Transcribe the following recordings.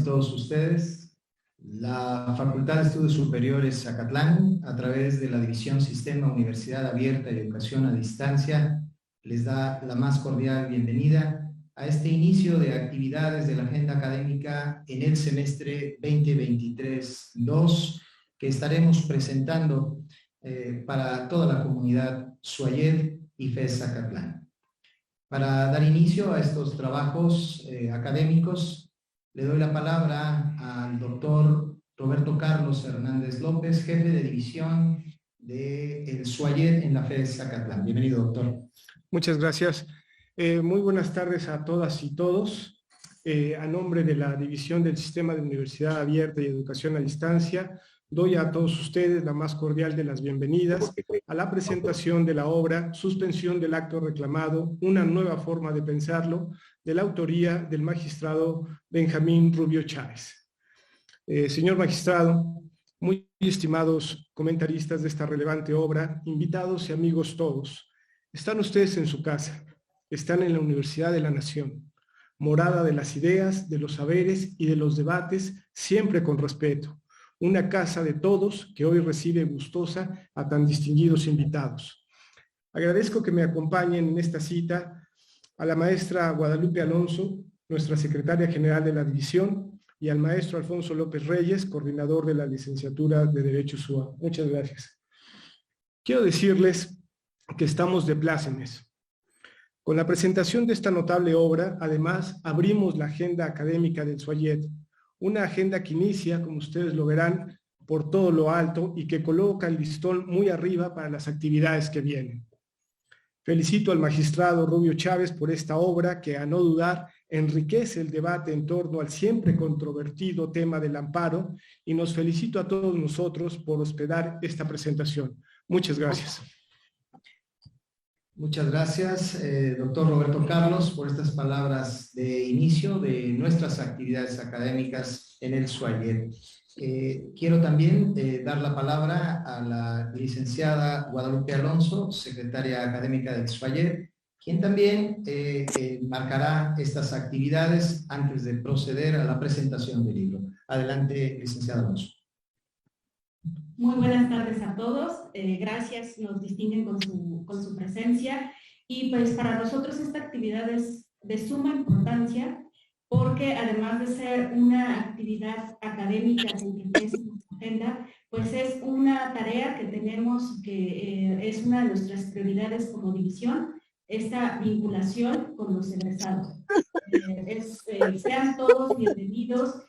todos ustedes. La Facultad de Estudios Superiores Zacatlán, a través de la División Sistema Universidad Abierta y Educación a Distancia, les da la más cordial bienvenida a este inicio de actividades de la agenda académica en el semestre 2023-2 que estaremos presentando para toda la comunidad Suayed y FES Zacatlán. Para dar inicio a estos trabajos académicos, le doy la palabra al doctor Roberto Carlos Hernández López, jefe de división del Suayed en la FES Zacatlán. Bienvenido, doctor. Muchas gracias. Muy buenas tardes a todas y todos. A nombre de la División del Sistema de Universidad Abierta y Educación a Distancia, doy a todos ustedes la más cordial de las bienvenidas a la presentación de la obra Suspensión del acto reclamado, una nueva forma de pensarlo, de la autoría del magistrado Benjamín Rubio Chávez. Señor magistrado, muy estimados comentaristas de esta relevante obra, invitados y amigos todos, están ustedes en su casa, están en la Universidad de la Nación, morada de las ideas, de los saberes y de los debates, siempre con respeto. Una casa de todos que hoy recibe gustosa a tan distinguidos invitados. Agradezco que me acompañen en esta cita a la maestra Guadalupe Alonso, nuestra secretaria general de la división, y al maestro Alfonso López Reyes, coordinador de la licenciatura de Derecho SUA. Muchas gracias. Quiero decirles que estamos de plácemes. Con la presentación de esta notable obra, además, abrimos la agenda académica del Suayed, una agenda que inicia, como ustedes lo verán, por todo lo alto y que coloca el listón muy arriba para las actividades que vienen. Felicito al magistrado Rubio Chávez por esta obra que, a no dudar, enriquece el debate en torno al siempre controvertido tema del amparo, y nos felicito a todos nosotros por hospedar esta presentación. Muchas gracias. Muchas gracias, doctor Roberto Carlos, por estas palabras de inicio de nuestras actividades académicas en el Suayed. Quiero también dar la palabra a la licenciada Guadalupe Alonso, secretaria académica del Suayed, quien también marcará estas actividades antes de proceder a la presentación del libro. Adelante, licenciada Alonso. Muy buenas tardes a todos, gracias, nos distinguen con su presencia, y pues para nosotros esta actividad es de suma importancia porque, además de ser una actividad académica que enriquece nuestra agenda, pues es una tarea que tenemos que es una de nuestras prioridades como división, esta vinculación con los egresados. Sean todos bienvenidos.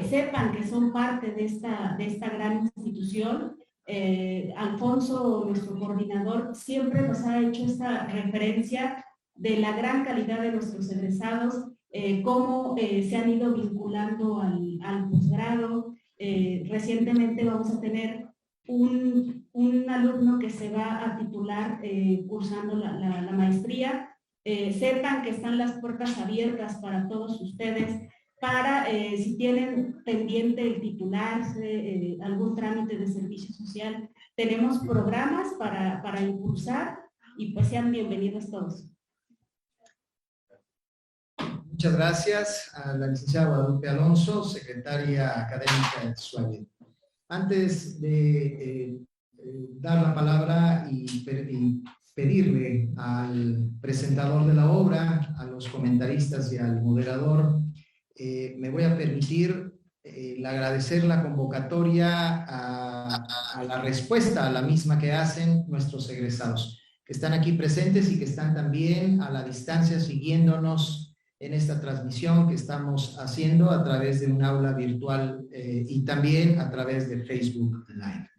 Sepan que son parte de esta gran institución. Alfonso, nuestro coordinador, siempre nos ha hecho esta referencia de la gran calidad de nuestros egresados, cómo se han ido vinculando al posgrado. Recientemente vamos a tener un alumno que se va a titular cursando la maestría. Sepan que están las puertas abiertas para todos ustedes, para si tienen pendiente el titularse, algún trámite de servicio social, tenemos programas para impulsar, y pues sean bienvenidos todos. Muchas gracias a la licenciada Guadalupe Alonso, secretaria académica del Suayed. Antes de dar la palabra y pedirle al presentador de la obra, a los comentaristas y al moderador, me voy a permitir agradecer la convocatoria a la respuesta a la misma que hacen nuestros egresados, que están aquí presentes y que están también a la distancia siguiéndonos en esta transmisión que estamos haciendo a través de un aula virtual y también a través de Facebook Live.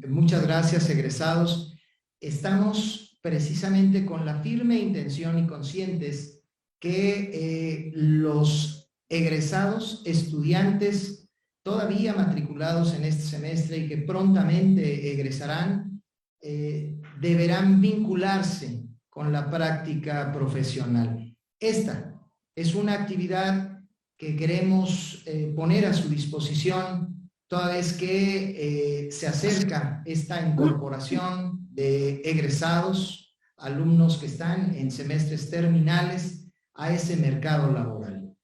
Muchas gracias, egresados. Estamos precisamente con la firme intención y conscientes que los egresados, estudiantes todavía matriculados en este semestre y que prontamente egresarán, deberán vincularse con la práctica profesional. Esta es una actividad que queremos poner a su disposición toda vez que se acerca esta incorporación de egresados, alumnos que están en semestres terminales, a ese mercado laboral.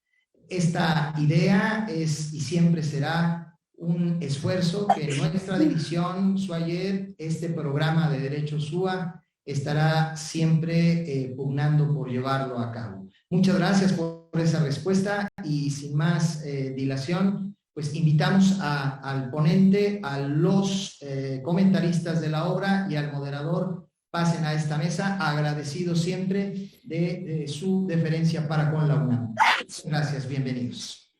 Esta idea es y siempre será un esfuerzo que nuestra división SUAYED, este programa de Derecho SUA, estará siempre pugnando por llevarlo a cabo. Muchas gracias por esa respuesta y sin más dilación, pues invitamos al ponente, a los comentaristas de la obra y al moderador. Pasen a esta mesa, agradecido siempre de su deferencia para con la UNAM. Gracias, bienvenidos.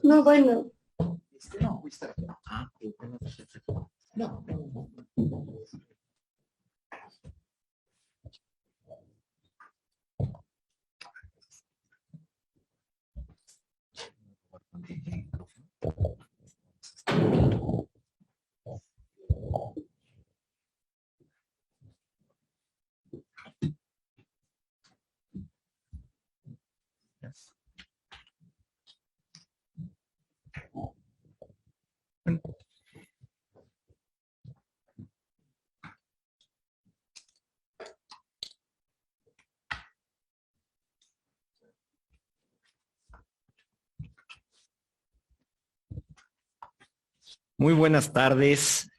No, bueno. No, no. Muy buenas tardes.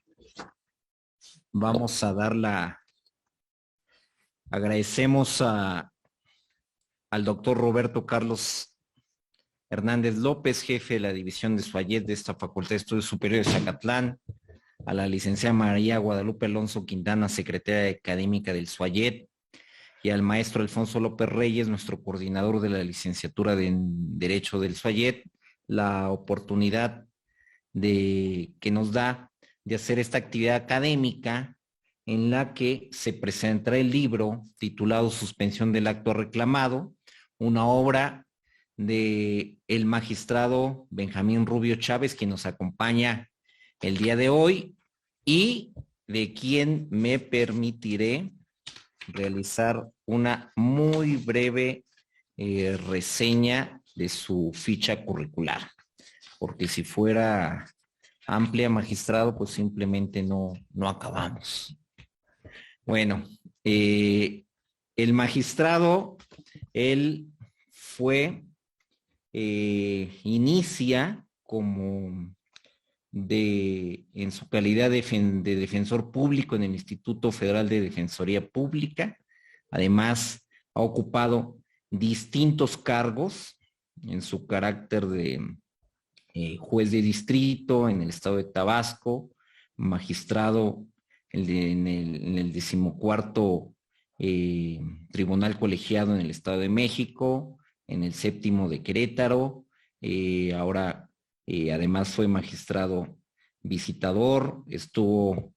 Vamos a agradecemos al doctor Roberto Carlos Hernández López, jefe de la división de SUAYED de esta Facultad de Estudios Superiores de Zacatlán, a la licenciada María Guadalupe Alonso Quintana, secretaria académica del SUAYED, y al maestro Alfonso López Reyes, nuestro coordinador de la licenciatura de Derecho del SUAYED, la oportunidad que nos da de hacer esta actividad académica en la que se presentará el libro titulado Suspensión del acto reclamado, una obra de el magistrado Benjamín Rubio Chávez, quien nos acompaña el día de hoy, y de quien me permitiré realizar una muy breve reseña de su ficha curricular. Porque si fuera amplia, magistrado, pues simplemente no acabamos. Bueno, el magistrado, él inicia en su calidad de defensor público en el Instituto Federal de Defensoría Pública. Además, ha ocupado distintos cargos en su carácter de juez de distrito en el estado de Tabasco, magistrado en el 14º Tribunal Colegiado en el Estado de México, en el 7º de Querétaro, ahora además fue magistrado visitador, estuvo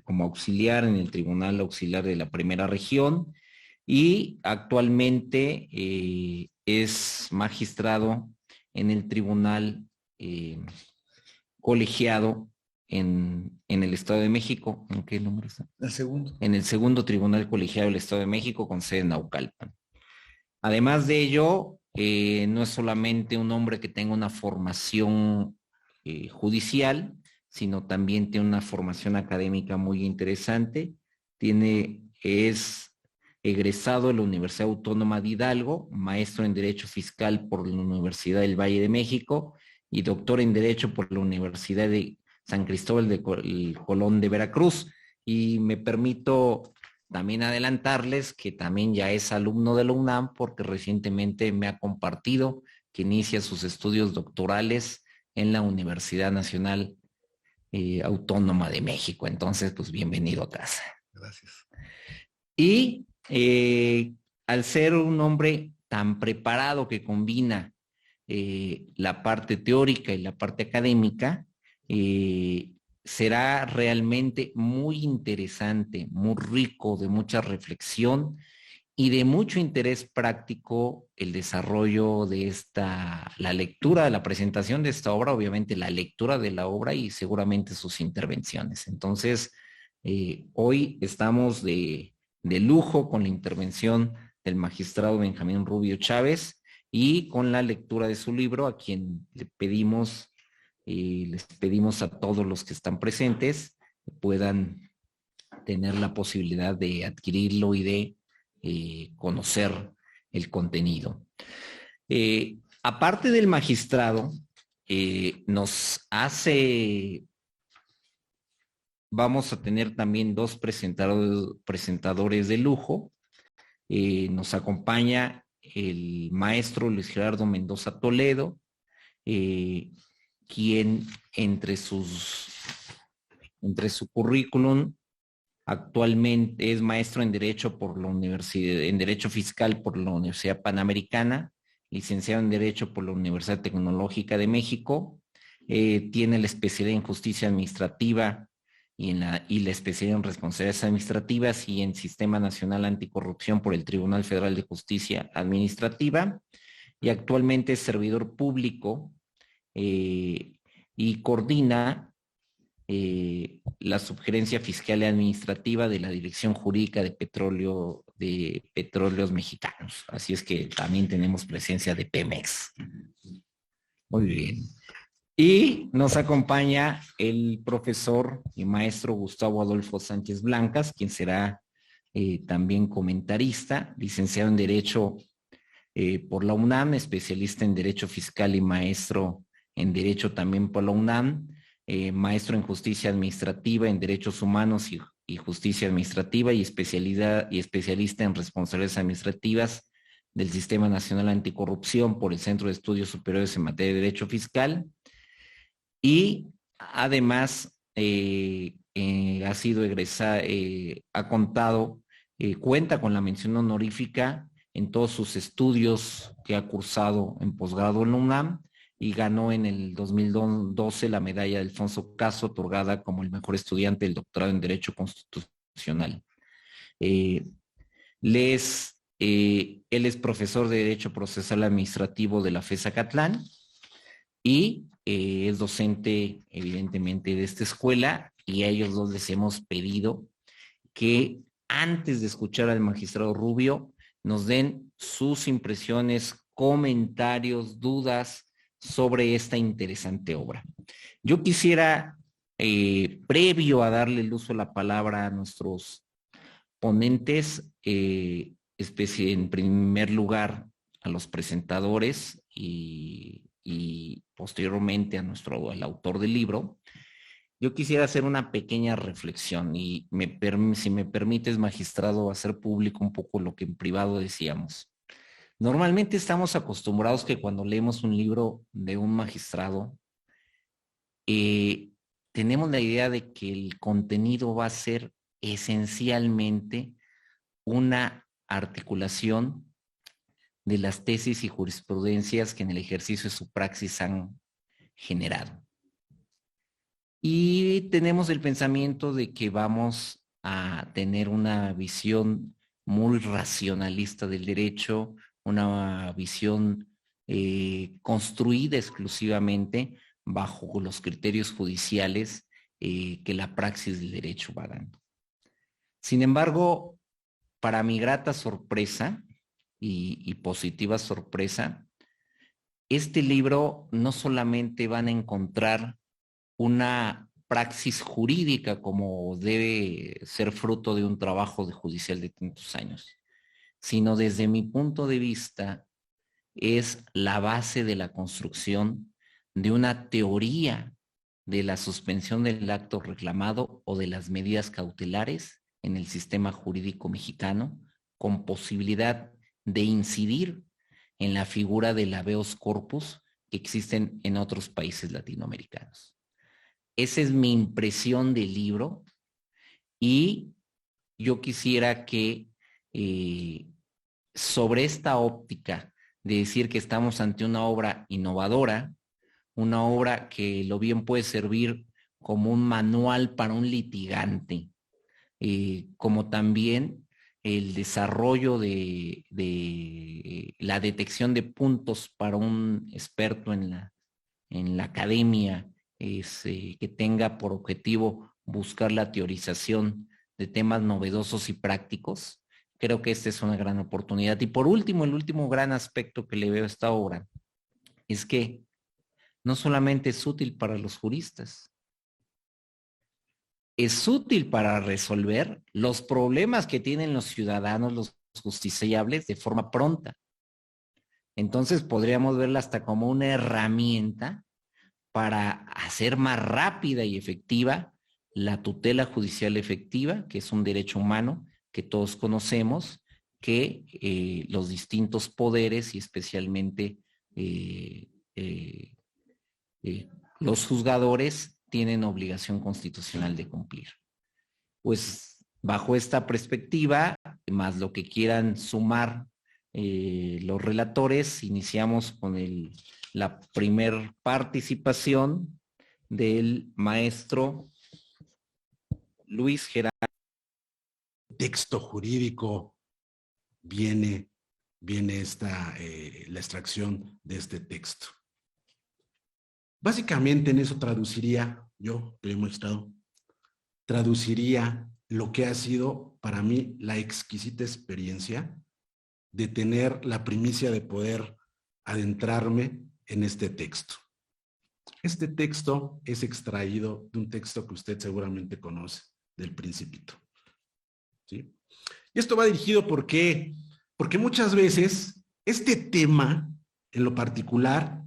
como auxiliar en el Tribunal Auxiliar de la Primera Región y actualmente es magistrado en el Tribunal Colegiado en el Estado de México. ¿En qué número está? El segundo. En el 2º Tribunal Colegiado del Estado de México con sede en Naucalpan. Además de ello, no es solamente un hombre que tenga una formación judicial, sino también tiene una formación académica muy interesante. Es egresado de la Universidad Autónoma de Hidalgo, maestro en Derecho Fiscal por la Universidad del Valle de México y doctor en Derecho por la Universidad de San Cristóbal de Colón de Veracruz. Y me permito también adelantarles que también ya es alumno de la UNAM porque recientemente me ha compartido que inicia sus estudios doctorales en la Universidad Nacional Autónoma de México. Entonces, pues bienvenido a casa. Gracias. Y al ser un hombre tan preparado que combina la parte teórica y la parte académica, será realmente muy interesante, muy rico, de mucha reflexión y de mucho interés práctico el desarrollo de la lectura, la presentación de esta obra, obviamente la lectura de la obra y seguramente sus intervenciones. Entonces, hoy estamos de lujo con la intervención del magistrado Benjamín Rubio Chávez, y con la lectura de su libro, a quien les pedimos a todos los que están presentes que puedan tener la posibilidad de adquirirlo y de conocer el contenido. Aparte del magistrado, vamos a tener también dos presentadores de lujo. Nos acompaña el maestro Luis Gerardo Mendoza Toledo, quien entre su currículum actualmente es maestro en Derecho en Derecho Fiscal por la Universidad Panamericana, licenciado en Derecho por la Universidad Tecnológica de México, tiene la especialidad en Justicia Administrativa y la especialidad en Responsabilidades Administrativas y en Sistema Nacional Anticorrupción por el Tribunal Federal de Justicia Administrativa, y actualmente es servidor público y coordina la Subgerencia Fiscal y Administrativa de la Dirección Jurídica de Petróleos Mexicanos. Así es que también tenemos presencia de Pemex. Muy bien. Y nos acompaña el profesor y maestro Gustavo Adolfo Sánchez Blancas, quien será también comentarista, licenciado en Derecho por la UNAM, especialista en Derecho Fiscal y maestro en Derecho también por la UNAM, maestro en Justicia Administrativa, en Derechos Humanos y Justicia Administrativa, y especialista en Responsabilidades Administrativas del Sistema Nacional Anticorrupción por el Centro de Estudios Superiores en Materia de Derecho Fiscal. Y además ha sido egresado, cuenta con la mención honorífica en todos sus estudios que ha cursado en posgrado en la UNAM, y ganó en el 2012 la medalla de Alfonso Caso, otorgada como el mejor estudiante del doctorado en Derecho Constitucional. Él es profesor de Derecho Procesal Administrativo de la FES Zacatlán y es docente, evidentemente, de esta escuela, y a ellos dos les hemos pedido que antes de escuchar al magistrado Rubio nos den sus impresiones, comentarios, dudas sobre esta interesante obra. Yo quisiera, previo a darle el uso de la palabra a nuestros ponentes, en primer lugar a los presentadores y posteriormente al autor del libro, yo quisiera hacer una pequeña reflexión y si me permites, magistrado, hacer público un poco lo que en privado decíamos. Normalmente estamos acostumbrados que cuando leemos un libro de un magistrado, tenemos la idea de que el contenido va a ser esencialmente una articulación de las tesis y jurisprudencias que en el ejercicio de su praxis han generado. Y tenemos el pensamiento de que vamos a tener una visión muy racionalista del derecho, una visión construida exclusivamente bajo los criterios judiciales que la praxis del derecho va dando. Sin embargo, para mi grata sorpresa y positiva sorpresa, este libro no solamente van a encontrar una praxis jurídica como debe ser fruto de un trabajo de judicial de tantos años, sino desde mi punto de vista es la base de la construcción de una teoría de la suspensión del acto reclamado o de las medidas cautelares en el sistema jurídico mexicano, con posibilidad de incidir en la figura del habeas corpus que existen en otros países latinoamericanos. Esa es mi impresión del libro, y yo quisiera que sobre esta óptica de decir que estamos ante una obra innovadora, una obra que lo bien puede servir como un manual para un litigante, como también el desarrollo de la detección de puntos para un experto en la academia, que tenga por objetivo buscar la teorización de temas novedosos y prácticos. creo que esta es una gran oportunidad. Y por último, el último gran aspecto que le veo a esta obra es que no solamente es útil para los juristas, es útil para resolver los problemas que tienen los ciudadanos, los justiciables, de forma pronta. Entonces podríamos verla hasta como una herramienta para hacer más rápida y efectiva la tutela judicial efectiva, que es un derecho humano que todos conocemos, que los distintos poderes y especialmente los juzgadores tienen obligación constitucional de cumplir. Pues bajo esta perspectiva, más lo que quieran sumar los relatores, iniciamos con la primer participación del maestro Luis Gerardo. Texto jurídico viene la extracción de este texto. Básicamente en eso traduciría, yo que hemos estado, traduciría lo que ha sido para mí la exquisita experiencia de tener la primicia de poder adentrarme en este texto. Este texto es extraído de un texto que usted seguramente conoce, del Principito. ¿Sí? Y esto va dirigido porque muchas veces este tema, en lo particular,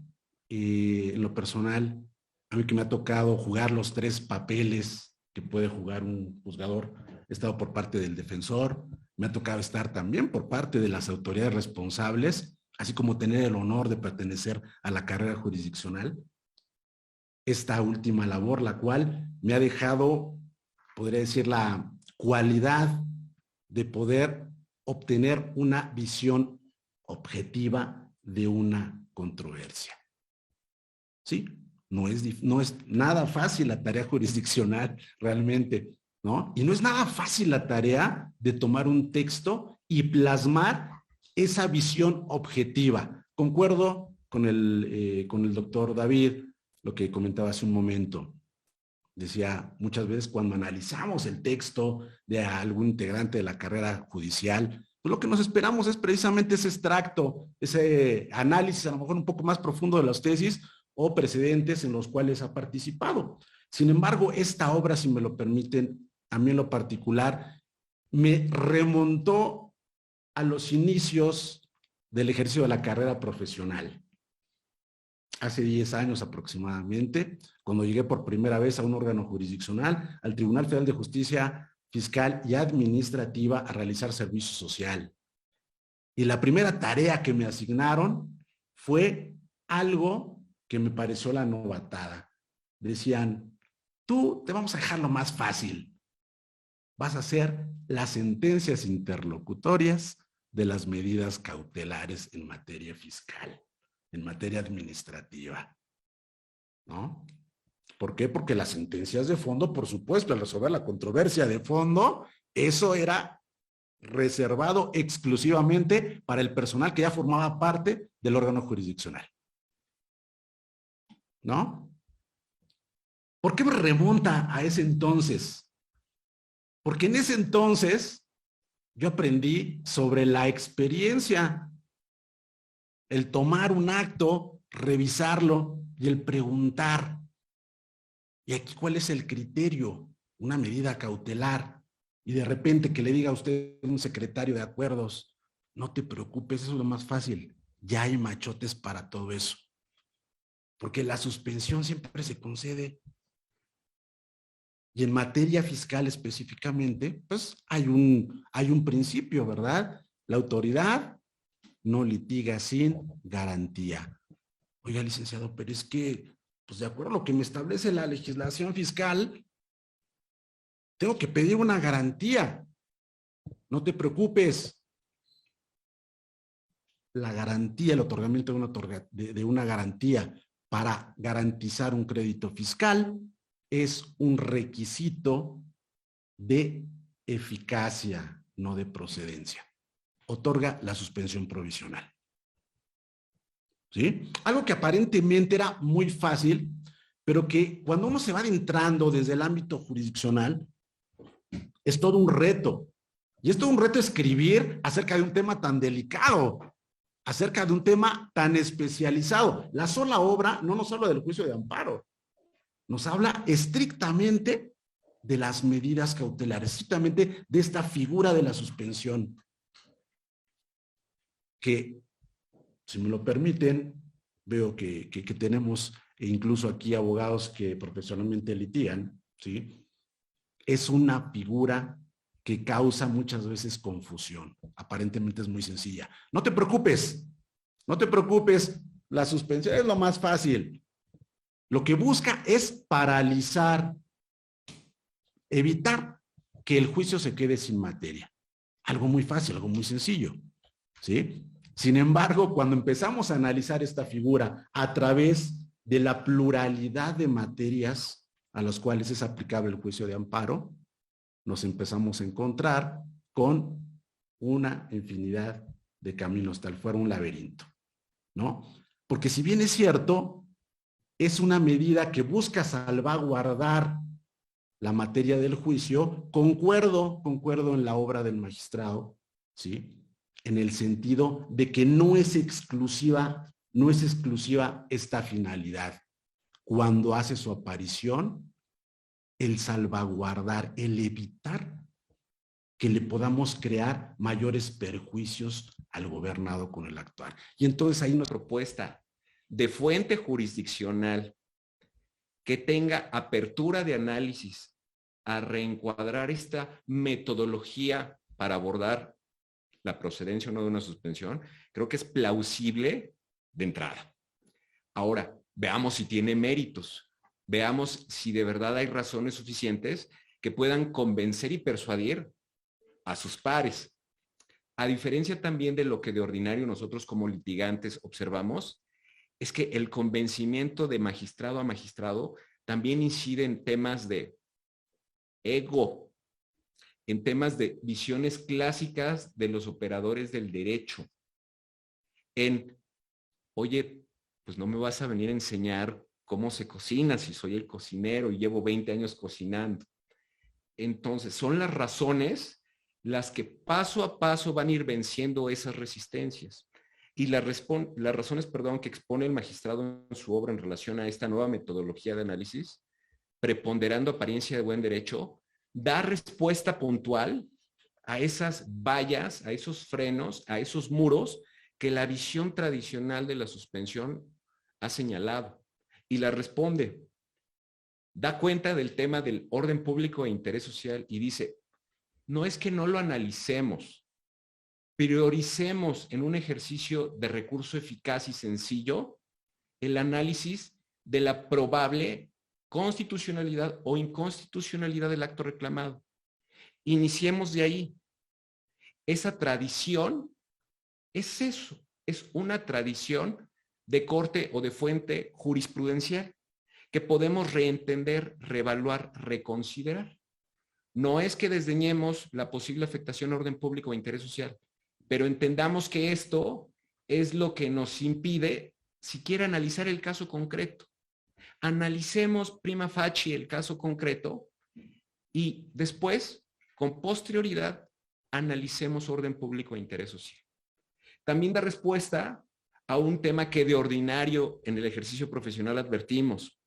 en lo personal, a mí que me ha tocado jugar los 3 papeles que puede jugar un juzgador, he estado por parte del defensor, me ha tocado estar también por parte de las autoridades responsables, así como tener el honor de pertenecer a la carrera jurisdiccional. Esta última labor, la cual me ha dejado, podría decir, la cualidad de poder obtener una visión objetiva de una controversia. Sí, no es nada fácil la tarea jurisdiccional realmente, ¿no? Y no es nada fácil la tarea de tomar un texto y plasmar esa visión objetiva. Concuerdo con el doctor David, lo que comentaba hace un momento. Decía, muchas veces cuando analizamos el texto de algún integrante de la carrera judicial, pues lo que nos esperamos es precisamente ese extracto, ese análisis a lo mejor un poco más profundo de las tesis o precedentes en los cuales ha participado. Sin embargo, esta obra, si me lo permiten, a mí en lo particular, me remontó a los inicios del ejercicio de la carrera profesional. Hace 10 años aproximadamente, cuando llegué por primera vez a un órgano jurisdiccional, al Tribunal Federal de Justicia Fiscal y Administrativa, a realizar servicio social. Y la primera tarea que me asignaron fue algo que me pareció la novatada. Decían, tú te vamos a dejar lo más fácil. Vas a hacer las sentencias interlocutorias de las medidas cautelares en materia fiscal, en materia administrativa, ¿no? ¿Por qué? Porque las sentencias de fondo, por supuesto, al resolver la controversia de fondo, eso era reservado exclusivamente para el personal que ya formaba parte del órgano jurisdiccional, ¿no? ¿Por qué me remonta a ese entonces? Porque en ese entonces yo aprendí sobre la experiencia, el tomar un acto, revisarlo y el preguntar. Y aquí, ¿cuál es el criterio? Una medida cautelar. Y de repente que le diga a usted un secretario de acuerdos, no te preocupes, eso es lo más fácil. Ya hay machotes para todo eso. Porque la suspensión siempre se concede. Y en materia fiscal específicamente, pues hay un principio, ¿verdad? La autoridad no litiga sin garantía. Oiga, licenciado, pero es que, pues de acuerdo a lo que me establece la legislación fiscal, tengo que pedir una garantía. No te preocupes. La garantía, el otorgamiento de una garantía para garantizar un crédito fiscal es un requisito de eficacia, no de procedencia. Otorga la suspensión provisional. ¿Sí? Algo que aparentemente era muy fácil, pero que cuando uno se va adentrando desde el ámbito jurisdiccional, es todo un reto, Y es todo un reto escribir acerca de un tema tan delicado, acerca de un tema tan especializado. La sola obra no nos habla del juicio de amparo, nos habla estrictamente de las medidas cautelares, estrictamente de esta figura de la suspensión, que, si me lo permiten, veo que tenemos incluso aquí abogados que profesionalmente litigan, ¿sí? Es una figura que causa muchas veces confusión. Aparentemente es muy sencilla. No te preocupes, la suspensión es lo más fácil. Lo que busca es paralizar, evitar que el juicio se quede sin materia. Algo muy fácil, algo muy sencillo, ¿sí? Sin embargo, cuando empezamos a analizar esta figura a través de la pluralidad de materias a las cuales es aplicable el juicio de amparo, nos empezamos a encontrar con una infinidad de caminos, tal fuera un laberinto, ¿no? Porque si bien es cierto, es una medida que busca salvaguardar la materia del juicio, concuerdo en la obra del magistrado, ¿sí? En el sentido de que no es exclusiva esta finalidad. Cuando hace su aparición, el salvaguardar, el evitar que le podamos crear mayores perjuicios al gobernado con el actuar. Y entonces ahí nos Propuesta de fuente jurisdiccional que tenga apertura de análisis a reencuadrar esta metodología para abordar la procedencia o no de una suspensión, creo que es plausible de entrada. Ahora, veamos si tiene méritos, veamos si de verdad hay razones suficientes que puedan convencer y persuadir a sus pares. A diferencia también de lo que de ordinario nosotros como litigantes observamos, es que el convencimiento de magistrado a magistrado también incide en temas de ego, en temas de visiones clásicas de los operadores del derecho, en, oye, pues no me vas a venir a enseñar cómo se cocina si soy el cocinero y llevo 20 años cocinando. Entonces, son las razones las que paso a paso van a ir venciendo esas resistencias. Y las razones, que expone el magistrado en su obra en relación a esta nueva metodología de análisis, preponderando apariencia de buen derecho, da respuesta puntual a esas vallas, a esos frenos, a esos muros que la visión tradicional de la suspensión ha señalado. Y la responde. Da cuenta del tema del orden público e interés social y dice, no es que no lo analicemos, prioricemos en un ejercicio de recurso eficaz y sencillo el análisis de la probable constitucionalidad o inconstitucionalidad del acto reclamado. Iniciemos de ahí. Esa tradición es eso, es una tradición de corte o de fuente jurisprudencial que podemos reentender, reevaluar, reconsiderar. No es que desdeñemos la posible afectación al orden público o interés social, pero entendamos que esto es lo que nos impide siquiera analizar el caso concreto. Analicemos prima facie el caso concreto y después, con posterioridad, analicemos orden público e interés social. También da respuesta a un tema que de ordinario en el ejercicio profesional advertimos.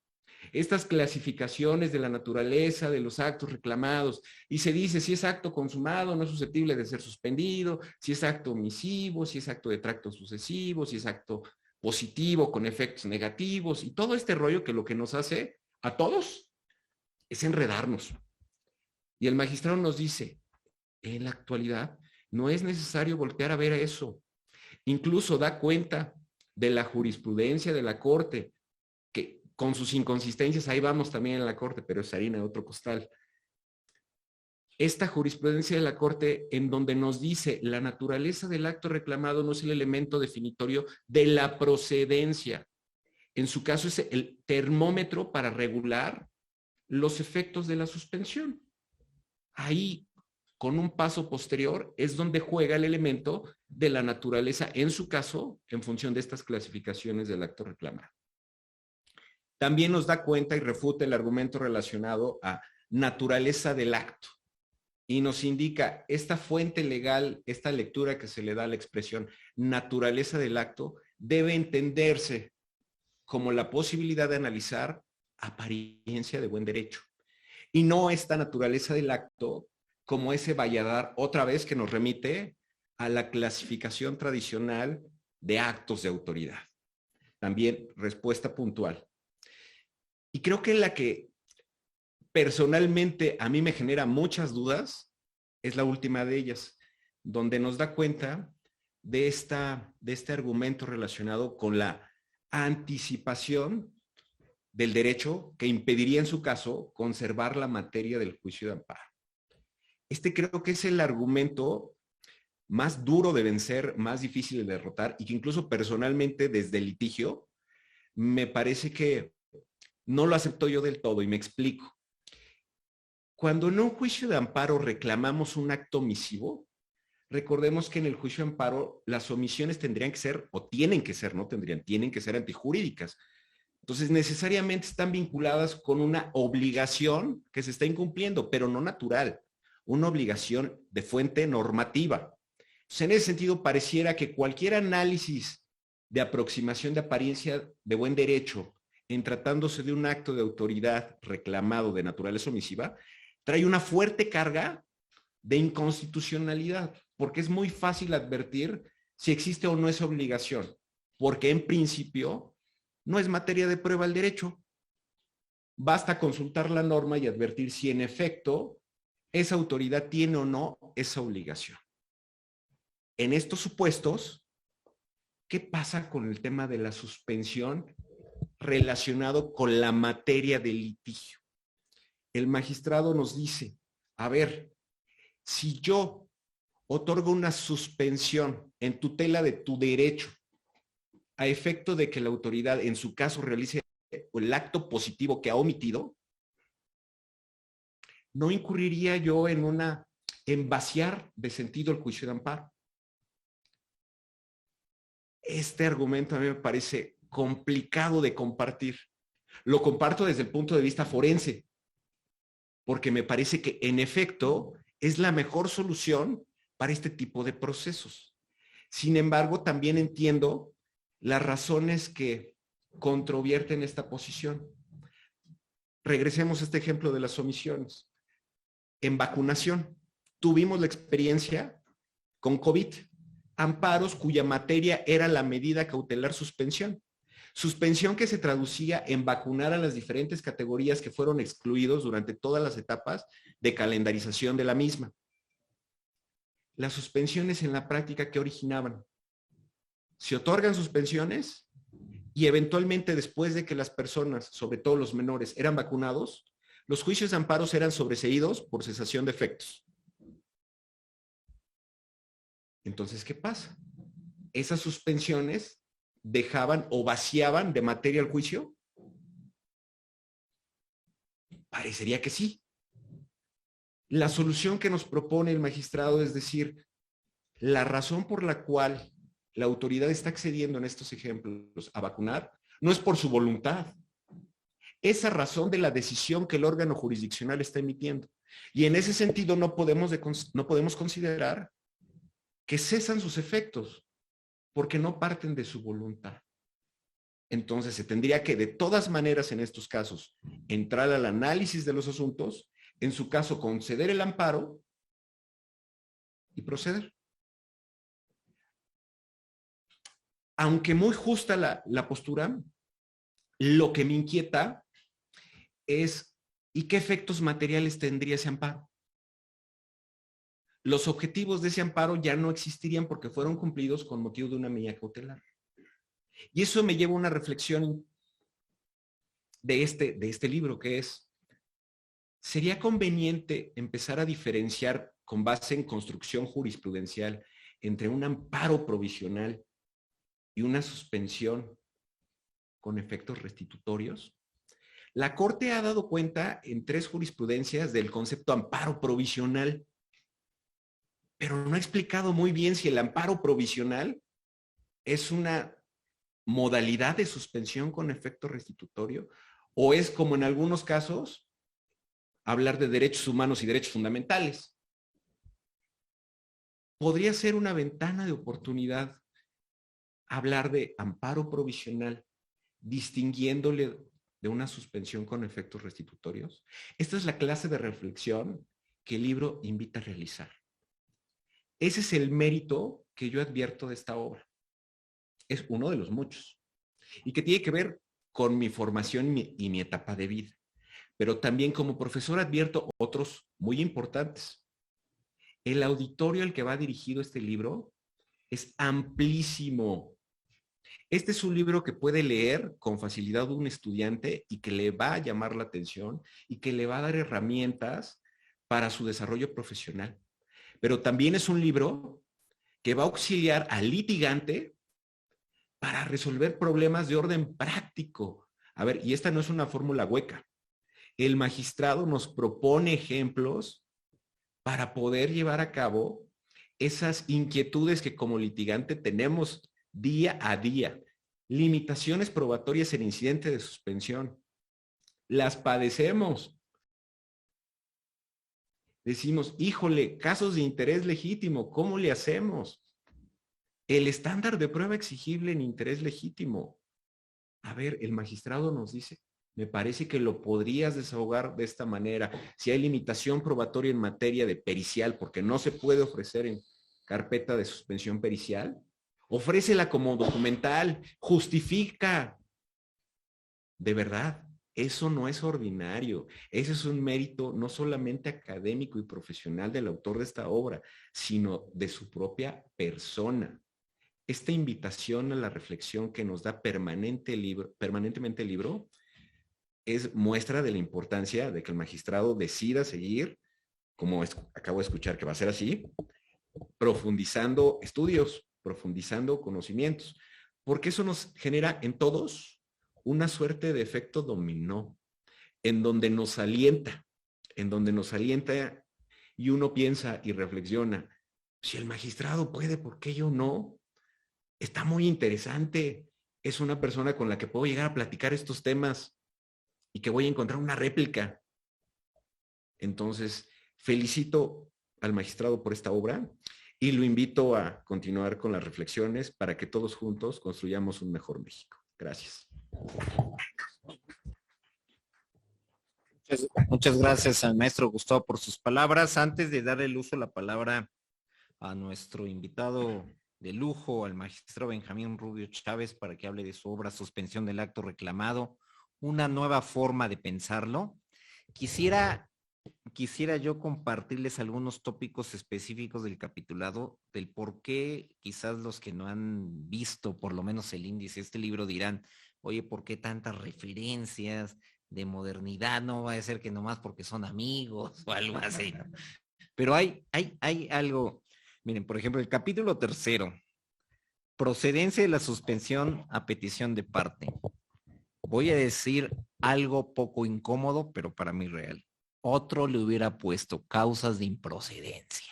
Estas clasificaciones de la naturaleza de los actos reclamados, y se dice si es acto consumado no es susceptible de ser suspendido, si es acto omisivo, si es acto de tracto sucesivo, si es acto positivo con efectos negativos, y todo este rollo que lo que nos hace a todos es enredarnos. Y el magistrado nos dice, en la actualidad no es necesario voltear a ver a eso. Incluso da cuenta de la jurisprudencia de la Corte, que con sus inconsistencias, ahí vamos también en la Corte, pero es harina de otro costal. Esta jurisprudencia de la Corte en donde nos dice la naturaleza del acto reclamado no es el elemento definitorio de la procedencia. En su caso es el termómetro para regular los efectos de la suspensión. Ahí, con un paso posterior, es donde juega el elemento de la naturaleza, en su caso, en función de estas clasificaciones del acto reclamado. También nos da cuenta y refuta el argumento relacionado a naturaleza del acto. y nos indica esta fuente legal, esta lectura que se le da a la expresión naturaleza del acto, debe entenderse como la posibilidad de analizar apariencia de buen derecho. Y no esta naturaleza del acto como ese valladar otra vez que nos remite a la clasificación tradicional de actos de autoridad. También respuesta puntual. Y creo que la que personalmente a mí me genera muchas dudas es la última de ellas, donde nos da cuenta de este argumento relacionado con la anticipación del derecho que impediría en su caso conservar la materia del juicio de amparo. Este creo que es el argumento más duro de vencer, más difícil de derrotar y que incluso personalmente desde el litigio me parece que no lo acepto yo del todo y me explico. Cuando en un juicio de amparo reclamamos un acto omisivo, recordemos que en el juicio de amparo las omisiones tendrían que ser, o tienen que ser, no tendrían, tienen que ser antijurídicas. Entonces necesariamente están vinculadas con una obligación que se está incumpliendo, pero no natural, una obligación de fuente normativa. Entonces, en ese sentido, pareciera que cualquier análisis de aproximación de apariencia de buen derecho en tratándose de un acto de autoridad reclamado de naturaleza omisiva, trae una fuerte carga de inconstitucionalidad, porque es muy fácil advertir si existe o no esa obligación, porque en principio no es materia de prueba el derecho. Basta consultar la norma y advertir si en efecto esa autoridad tiene o no esa obligación. En estos supuestos, ¿qué pasa con el tema de la suspensión relacionado con la materia del litigio? El magistrado nos dice, a ver, si yo otorgo una suspensión en tutela de tu derecho a efecto de que la autoridad en su caso realice el acto positivo que ha omitido, no incurriría yo en vaciar de sentido el juicio de amparo. Este argumento a mí me parece complicado de compartir. Lo comparto desde el punto de vista forense, porque me parece que en efecto es la mejor solución para este tipo de procesos. Sin embargo, también entiendo las razones que controvierten esta posición. Regresemos a este ejemplo de las omisiones. En vacunación, tuvimos la experiencia con COVID, amparos cuya materia era la medida cautelar suspensión. Suspensión que se traducía en vacunar a las diferentes categorías que fueron excluidos durante todas las etapas de calendarización de la misma. Las suspensiones en la práctica, ¿qué originaban? Se otorgan suspensiones y eventualmente después de que las personas, sobre todo los menores, eran vacunados, los juicios de amparos eran sobreseídos por cesación de efectos. Entonces, ¿qué pasa? Esas suspensiones dejaban o vaciaban de materia el juicio. Parecería que sí. La solución que nos propone el magistrado es decir, la razón por la cual la autoridad está accediendo en estos ejemplos a vacunar no es por su voluntad. Esa razón de la decisión que el órgano jurisdiccional está emitiendo. Y en ese sentido no podemos considerar que cesan sus efectos porque no parten de su voluntad. Entonces se tendría que de todas maneras en estos casos entrar al análisis de los asuntos, en su caso conceder el amparo y proceder. Aunque muy justa la postura, lo que me inquieta es ¿y qué efectos materiales tendría ese amparo? Los objetivos de ese amparo ya no existirían porque fueron cumplidos con motivo de una medida cautelar. Y eso me lleva a una reflexión de este libro, que es, ¿sería conveniente empezar a diferenciar con base en construcción jurisprudencial entre un amparo provisional y una suspensión con efectos restitutorios? La Corte ha dado cuenta en 3 jurisprudencias del concepto amparo provisional, pero no ha explicado muy bien si el amparo provisional es una modalidad de suspensión con efecto restitutorio o es, como en algunos casos, hablar de derechos humanos y derechos fundamentales. podría ser una ventana de oportunidad hablar de amparo provisional, distinguiéndole de una suspensión con efectos restitutorios. Esta es la clase de reflexión que el libro invita a realizar. Ese es el mérito que yo advierto de esta obra. Es uno de los muchos. Y que tiene que ver con mi formación y mi etapa de vida. Pero también como profesor advierto otros muy importantes. El auditorio al que va dirigido este libro es amplísimo. Este es un libro que puede leer con facilidad un estudiante y que le va a llamar la atención y que le va a dar herramientas para su desarrollo profesional. Pero también es un libro que va a auxiliar al litigante para resolver problemas de orden práctico. A ver, y esta no es una fórmula hueca. El magistrado nos propone ejemplos para poder llevar a cabo esas inquietudes que como litigante tenemos día a día. Limitaciones probatorias en incidente de suspensión. Las padecemos. Decimos, híjole, casos de interés legítimo, ¿cómo le hacemos? El estándar de prueba exigible en interés legítimo. A ver, el magistrado nos dice, me parece que lo podrías desahogar de esta manera. Si hay limitación probatoria en materia de pericial, porque no se puede ofrecer en carpeta de suspensión pericial, ofrécela como documental, justifica. De verdad, eso no es ordinario. Ese es un mérito no solamente académico y profesional del autor de esta obra, sino de su propia persona. Esta invitación a la reflexión que nos da permanentemente el libro es muestra de la importancia de que el magistrado decida seguir, como acabo de escuchar que va a ser así, profundizando estudios, profundizando conocimientos, porque eso nos genera en todos una suerte de efecto dominó, en donde nos alienta y uno piensa y reflexiona, si el magistrado puede, ¿por qué yo no? Está muy interesante, es una persona con la que puedo llegar a platicar estos temas y que voy a encontrar una réplica. Entonces, felicito al magistrado por esta obra y lo invito a continuar con las reflexiones para que todos juntos construyamos un mejor México. Gracias. Muchas gracias al maestro Gustavo por sus palabras. Antes de dar el uso de la palabra a nuestro invitado de lujo, al magistrado Benjamín Rubio Chávez, para que hable de su obra Suspensión del acto reclamado, una nueva forma de pensarlo, quisiera yo compartirles algunos tópicos específicos del capitulado, del por qué quizás los que no han visto por lo menos el índice de este libro dirán, oye, ¿por qué tantas referencias de modernidad? No va a ser que nomás porque son amigos o algo así, ¿no? Pero hay algo, miren, por ejemplo, el capítulo 3, procedencia de la suspensión a petición de parte. Voy a decir algo poco incómodo, pero para mí real. Otro le hubiera puesto causas de improcedencia.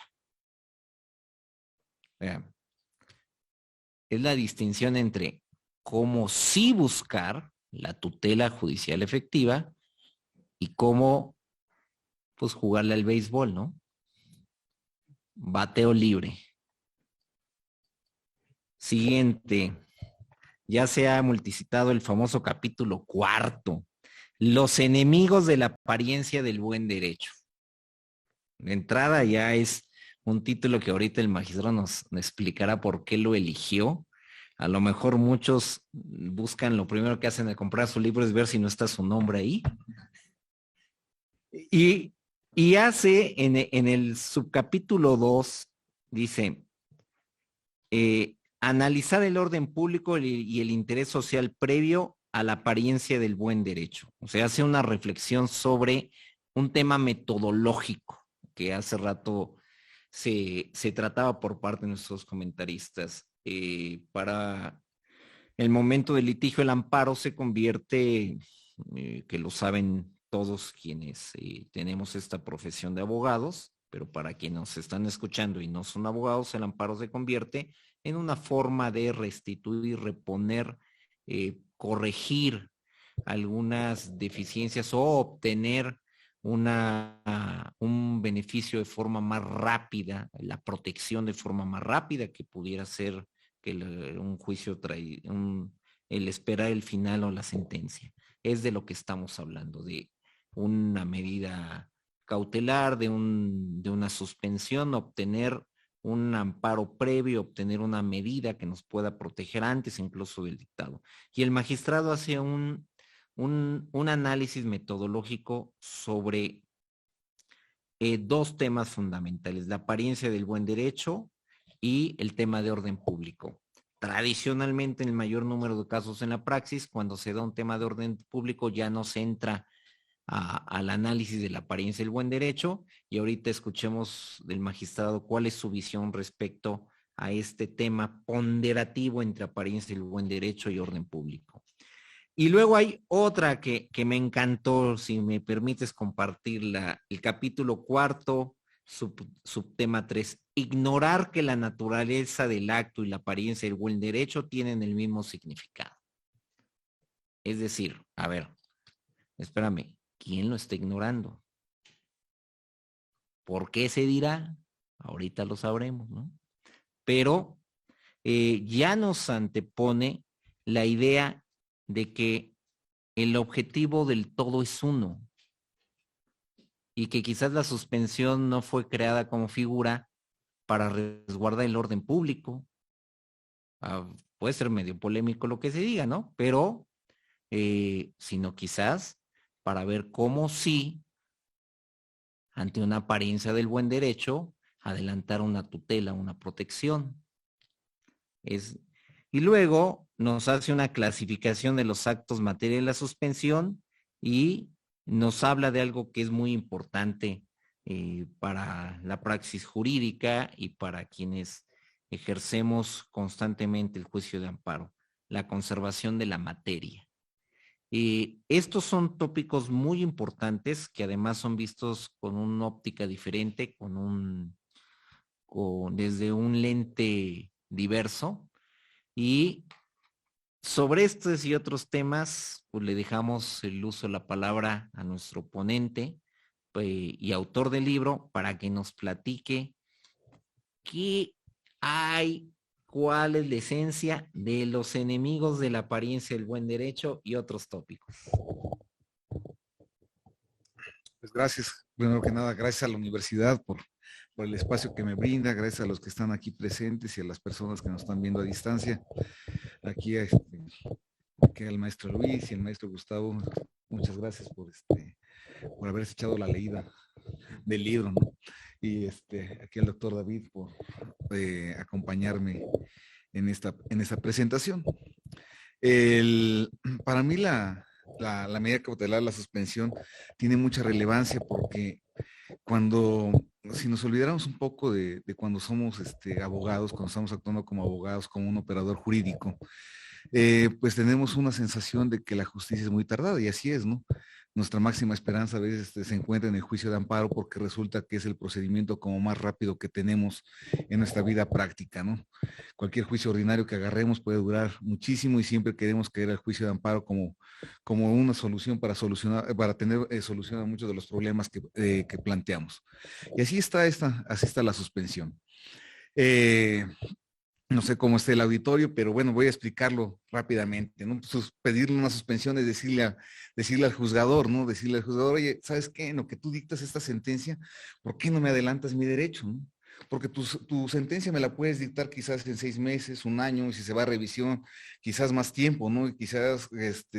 Vean, es la distinción entre cómo sí buscar la tutela judicial efectiva y cómo, pues, jugarle al béisbol, ¿no? Bateo libre. Siguiente. Ya se ha multicitado el famoso capítulo 4. Los enemigos de la apariencia del buen derecho. De entrada ya es un título que ahorita el magistrado nos explicará por qué lo eligió. A lo mejor muchos buscan, lo primero que hacen al comprar su libro es ver si no está su nombre ahí. Y hace en el subcapítulo 2, dice, analizar el orden público y el interés social previo a la apariencia del buen derecho. O sea, hace una reflexión sobre un tema metodológico que hace rato se trataba por parte de nuestros comentaristas. Para el momento del litigio, el amparo se convierte, que lo saben todos quienes tenemos esta profesión de abogados, pero para quienes nos están escuchando y no son abogados, el amparo se convierte en una forma de restituir, reponer, corregir algunas deficiencias o obtener un beneficio de forma más rápida, la protección de forma más rápida que pudiera ser que un juicio el esperar el final o la sentencia. Es de lo que estamos hablando, de una medida cautelar, de una suspensión, obtener un amparo previo, obtener una medida que nos pueda proteger antes incluso del dictado. Y el magistrado hace un análisis metodológico sobre dos temas fundamentales: la apariencia del buen derecho y el tema de orden público. Tradicionalmente, en el mayor número de casos en la praxis, cuando se da un tema de orden público, ya no se entra al análisis de la apariencia del buen derecho, y ahorita escuchemos del magistrado cuál es su visión respecto a este tema ponderativo entre apariencia del buen derecho y orden público. Y luego hay otra que me encantó, si me permites compartirla, el capítulo 4, subtema 3, ignorar que la naturaleza del acto y la apariencia del buen derecho tienen el mismo significado. Es decir, a ver, espérame, ¿quién lo está ignorando? ¿Por qué se dirá? Ahorita lo sabremos, ¿no? Pero ya nos antepone la idea de que el objetivo del todo es uno y que quizás la suspensión no fue creada como figura para resguardar el orden público. Puede ser medio polémico lo que se diga, ¿no? Pero, sino quizás para ver cómo sí, ante una apariencia del buen derecho, adelantar una tutela, una protección. Y luego nos hace una clasificación de los actos materia de la suspensión y nos habla de algo que es muy importante para la praxis jurídica y para quienes ejercemos constantemente el juicio de amparo: la conservación de la materia. Estos son tópicos muy importantes que además son vistos con una óptica diferente, desde un lente diverso. Y sobre estos y otros temas, pues le dejamos el uso de la palabra a nuestro ponente y autor del libro para que nos platique qué hay, cuál es la esencia de los enemigos de la apariencia del buen derecho y otros tópicos. Pues gracias, primero que nada, gracias a la universidad por el espacio que me brinda, gracias a los que están aquí presentes y a las personas que nos están viendo a distancia. Aquí al maestro Luis y al maestro Gustavo, muchas gracias por haberse echado la leída del libro, ¿no? Y aquí al doctor David por acompañarme en esta presentación. Para mí la medida cautelar, la suspensión, tiene mucha relevancia porque si nos olvidáramos un poco de cuando somos abogados, cuando estamos actuando como abogados, como un operador jurídico, pues tenemos una sensación de que la justicia es muy tardada, y así es, ¿no? Nuestra máxima esperanza a veces se encuentra en el juicio de amparo porque resulta que es el procedimiento como más rápido que tenemos en nuestra vida práctica, ¿no? Cualquier juicio ordinario que agarremos puede durar muchísimo y siempre queremos caer al juicio de amparo como una solución para tener solución a muchos de los problemas que planteamos. Y así está la suspensión. No sé cómo esté el auditorio, pero bueno, voy a explicarlo rápidamente, ¿no? Pedirle una suspensión es decirle al juzgador, ¿no? Decirle al juzgador: oye, ¿sabes qué? En lo que tú dictas esta sentencia, ¿por qué no me adelantas mi derecho, ¿no? Porque tu sentencia me la puedes dictar quizás en 6 meses, 1 año, y si se va a revisión, quizás más tiempo, ¿no? Y quizás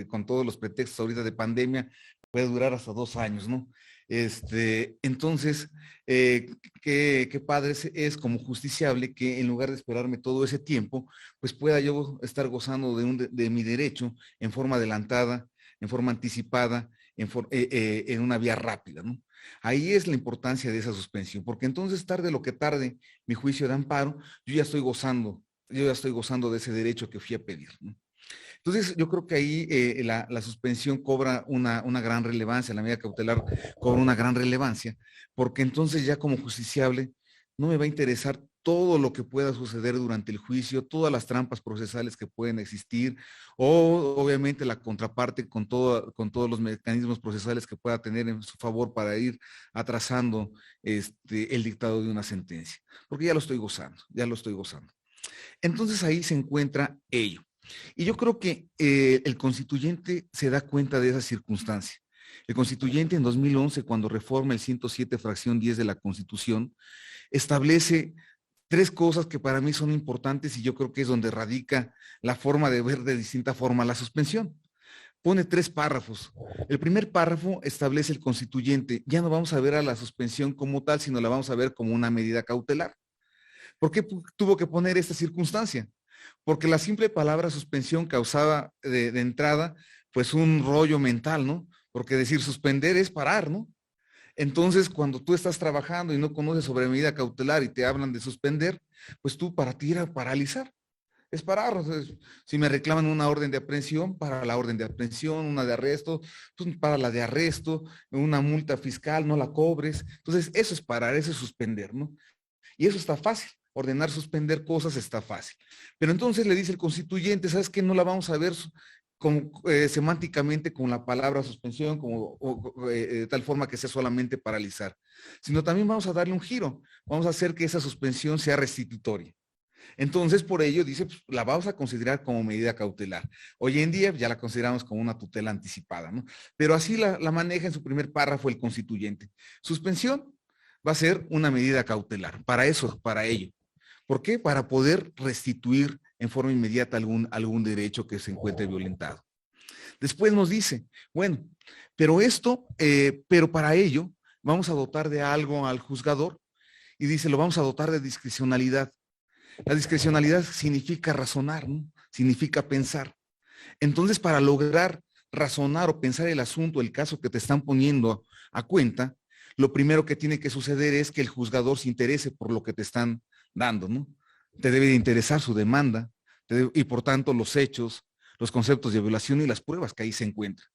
con todos los pretextos ahorita de pandemia, puede durar hasta 2 años, ¿no? Entonces, qué padre es como justiciable que en lugar de esperarme todo ese tiempo, pues pueda yo estar gozando de mi derecho en forma adelantada, en forma anticipada, en una vía rápida, ¿no? Ahí es la importancia de esa suspensión, porque entonces tarde lo que tarde mi juicio de amparo, yo ya estoy gozando de ese derecho que fui a pedir, ¿no? Entonces, yo creo que ahí la suspensión cobra una gran relevancia, la medida cautelar cobra una gran relevancia, porque entonces ya como justiciable no me va a interesar todo lo que pueda suceder durante el juicio, todas las trampas procesales que pueden existir, o obviamente la contraparte con todos los mecanismos procesales que pueda tener en su favor para ir atrasando el dictado de una sentencia. Porque ya lo estoy gozando, ya lo estoy gozando. Entonces ahí se encuentra ello. Y yo creo que el constituyente se da cuenta de esa circunstancia. El constituyente en 2011, cuando reforma el 107, fracción 10 de la Constitución, establece tres cosas que para mí son importantes y yo creo que es donde radica la forma de ver de distinta forma la suspensión. Pone tres párrafos. El primer párrafo establece el constituyente, ya no vamos a ver a la suspensión como tal, sino la vamos a ver como una medida cautelar. ¿Por qué tuvo que poner esta circunstancia? Porque la simple palabra suspensión causaba de entrada pues un rollo mental, ¿no? Porque decir suspender es parar, ¿no? Entonces, cuando tú estás trabajando y no conoces sobre medida cautelar y te hablan de suspender, pues tú para ti era paralizar, es parar. O sea, si me reclaman una orden de aprehensión, para la orden de aprehensión, una de arresto, pues para la de arresto, una multa fiscal, no la cobres. Entonces, eso es parar, eso es suspender, ¿no? Y eso está fácil. Ordenar suspender cosas está fácil. Pero entonces le dice el constituyente, ¿sabes qué? No la vamos a ver semánticamente con la palabra suspensión, de tal forma que sea solamente paralizar, sino también vamos a darle un giro. Vamos a hacer que esa suspensión sea restitutoria. Entonces, por ello, dice, pues, la vamos a considerar como medida cautelar. Hoy en día ya la consideramos como una tutela anticipada, ¿no? Pero así la maneja en su primer párrafo el constituyente. Suspensión va a ser una medida cautelar. Para eso, para ello. ¿Por qué? Para poder restituir en forma inmediata algún derecho que se encuentre violentado. Después nos dice, bueno, pero para ello vamos a dotar de algo al juzgador y dice, lo vamos a dotar de discrecionalidad. La discrecionalidad significa razonar, ¿no? Significa pensar. Entonces, para lograr razonar o pensar el asunto, el caso que te están poniendo a cuenta, lo primero que tiene que suceder es que el juzgador se interese por lo que te están dando, ¿no? Te debe de interesar su demanda y por tanto los hechos, los conceptos de violación y las pruebas que ahí se encuentran.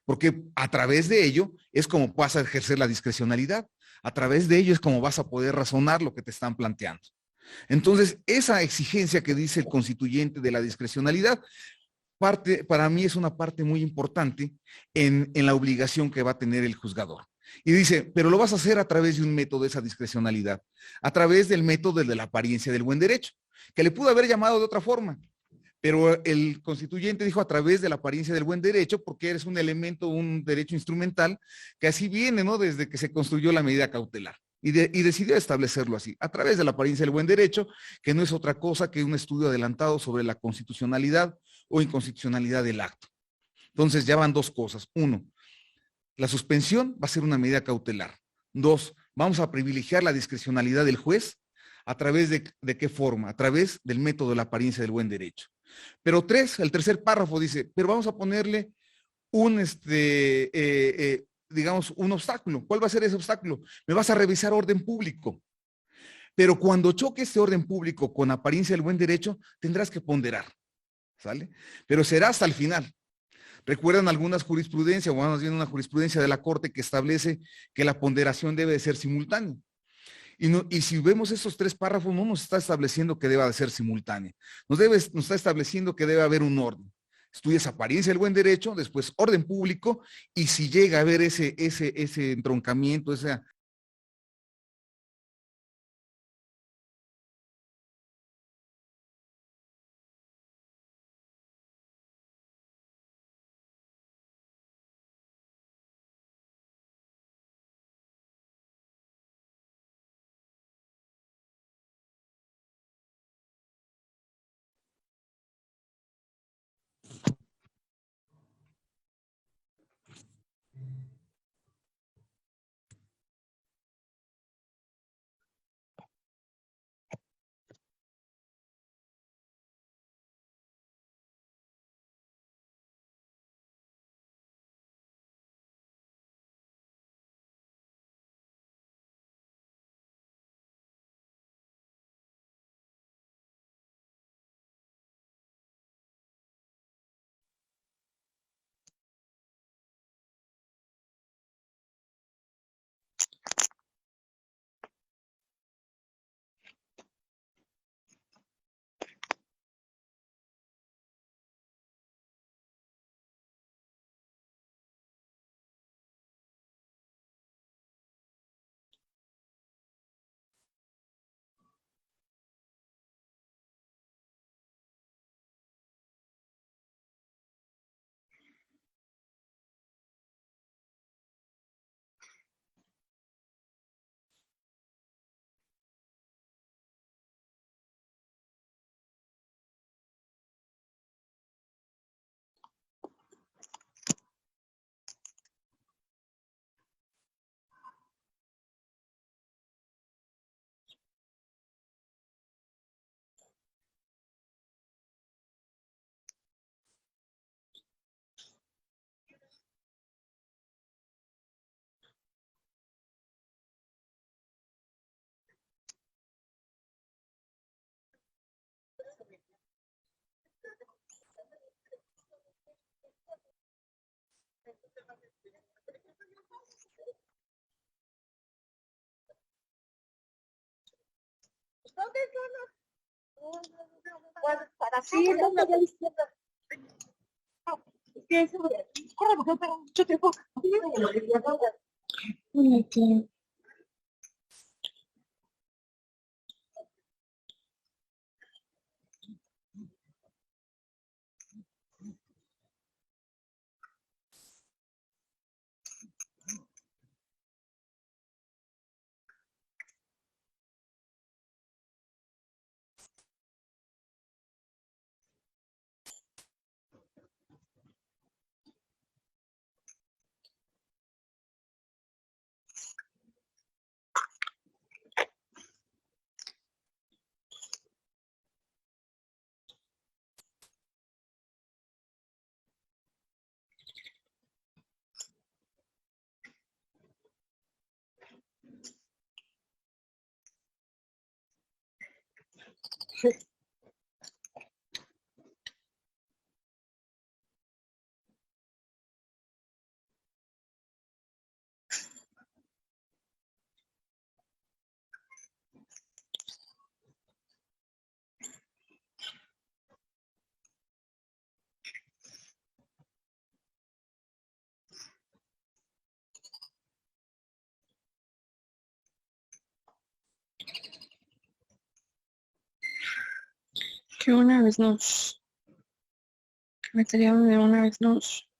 Porque a través de ello es como vas a ejercer la discrecionalidad, a través de ello es como vas a poder razonar lo que te están planteando. Entonces, esa exigencia que dice el constituyente de la discrecionalidad, para mí es una parte muy importante en la obligación que va a tener el juzgador. Y dice, pero lo vas a hacer a través de un método de esa discrecionalidad, a través del método de la apariencia del buen derecho, que le pudo haber llamado de otra forma, pero el constituyente dijo a través de la apariencia del buen derecho, porque eres un elemento, un derecho instrumental, que así viene, ¿no? Desde que se construyó la medida cautelar. Y decidió establecerlo así, a través de la apariencia del buen derecho, que no es otra cosa que un estudio adelantado sobre la constitucionalidad o inconstitucionalidad del acto. Entonces ya van dos cosas. Uno, la suspensión va a ser una medida cautelar. Dos, vamos a privilegiar la discrecionalidad del juez. ¿A través de qué forma? A través del método de la apariencia del buen derecho. Pero el tercer párrafo dice, pero vamos a ponerle digamos, un obstáculo. ¿Cuál va a ser ese obstáculo? Me vas a revisar orden público. Pero cuando choque este orden público con apariencia del buen derecho, tendrás que ponderar, ¿sale? Pero será hasta el final. Recuerdan algunas jurisprudencias, o más bien una jurisprudencia de la Corte que establece que la ponderación debe de ser simultánea. Y si vemos esos tres párrafos, no nos está estableciendo que deba de ser simultánea. Nos está estableciendo que debe haber un orden. Estudias apariencia del buen derecho, después orden público, y si llega a haber ese entroncamiento, esa Sí, no me había visto. Corre, porque tengo mucho tiempo. Que una vez nos meteríamos de una vez nos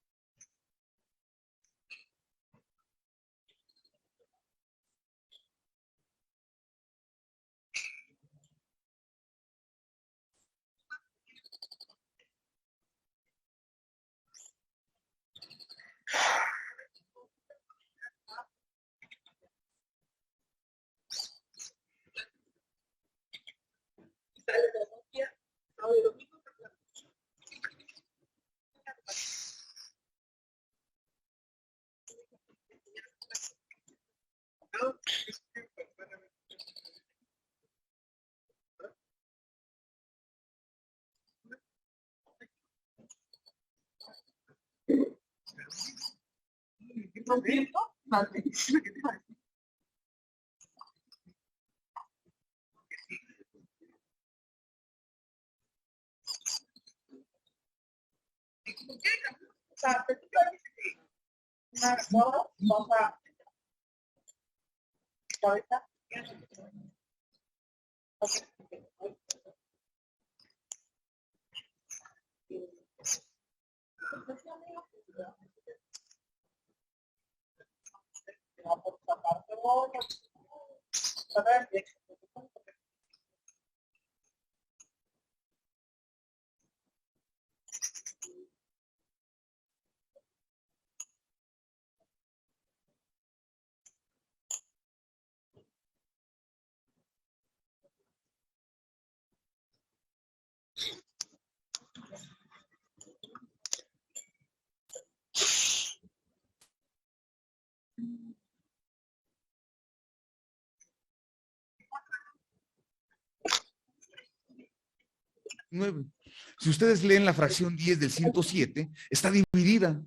Si ustedes leen la fracción 10 del 107, está dividida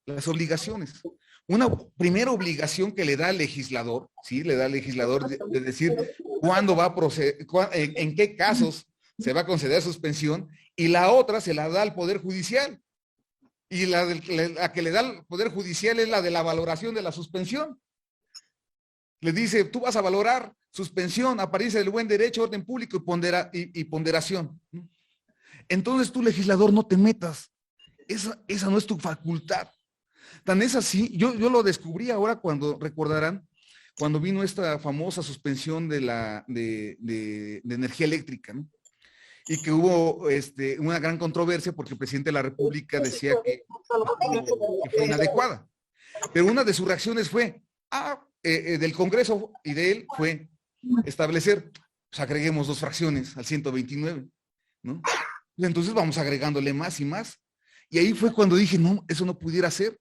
las obligaciones. Una primera obligación que le da al legislador, ¿sí? Le da al legislador de decir cuándo va a proceder, en qué casos se va a conceder suspensión, y la otra se la da al Poder Judicial. Y la que le da al Poder Judicial es la de la valoración de la suspensión. Le dice, tú vas a valorar suspensión, apariencia del buen derecho, orden público y ponderación. Entonces tú, legislador, no te metas. Esa no es tu facultad. Tan es así, yo lo descubrí ahora cuando, recordarán, cuando vino esta famosa suspensión de energía eléctrica, ¿no? Y que hubo una gran controversia porque el presidente de la República decía que fue inadecuada. Pero una de sus reacciones fue, del Congreso y de él fue establecer, pues agreguemos 2 fracciones al 129, ¿no? Entonces vamos agregándole más y más. Y ahí fue cuando dije, no, eso no pudiera ser.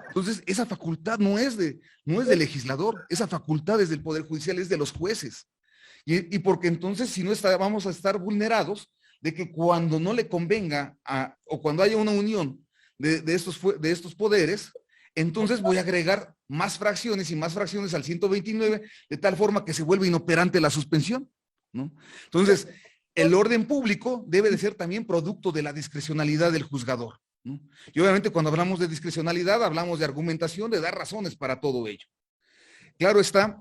Entonces, esa facultad no es del legislador, esa facultad es del Poder Judicial, es de los jueces. Y porque entonces, si no vamos a estar vulnerados de que cuando no le convenga o cuando haya una unión de estos poderes, entonces voy a agregar más fracciones y más fracciones al 129, de tal forma que se vuelve inoperante la suspensión, ¿no? Entonces, el orden público debe de ser también producto de la discrecionalidad del juzgador, ¿no? Y obviamente cuando hablamos de discrecionalidad, hablamos de argumentación, de dar razones para todo ello. Claro está,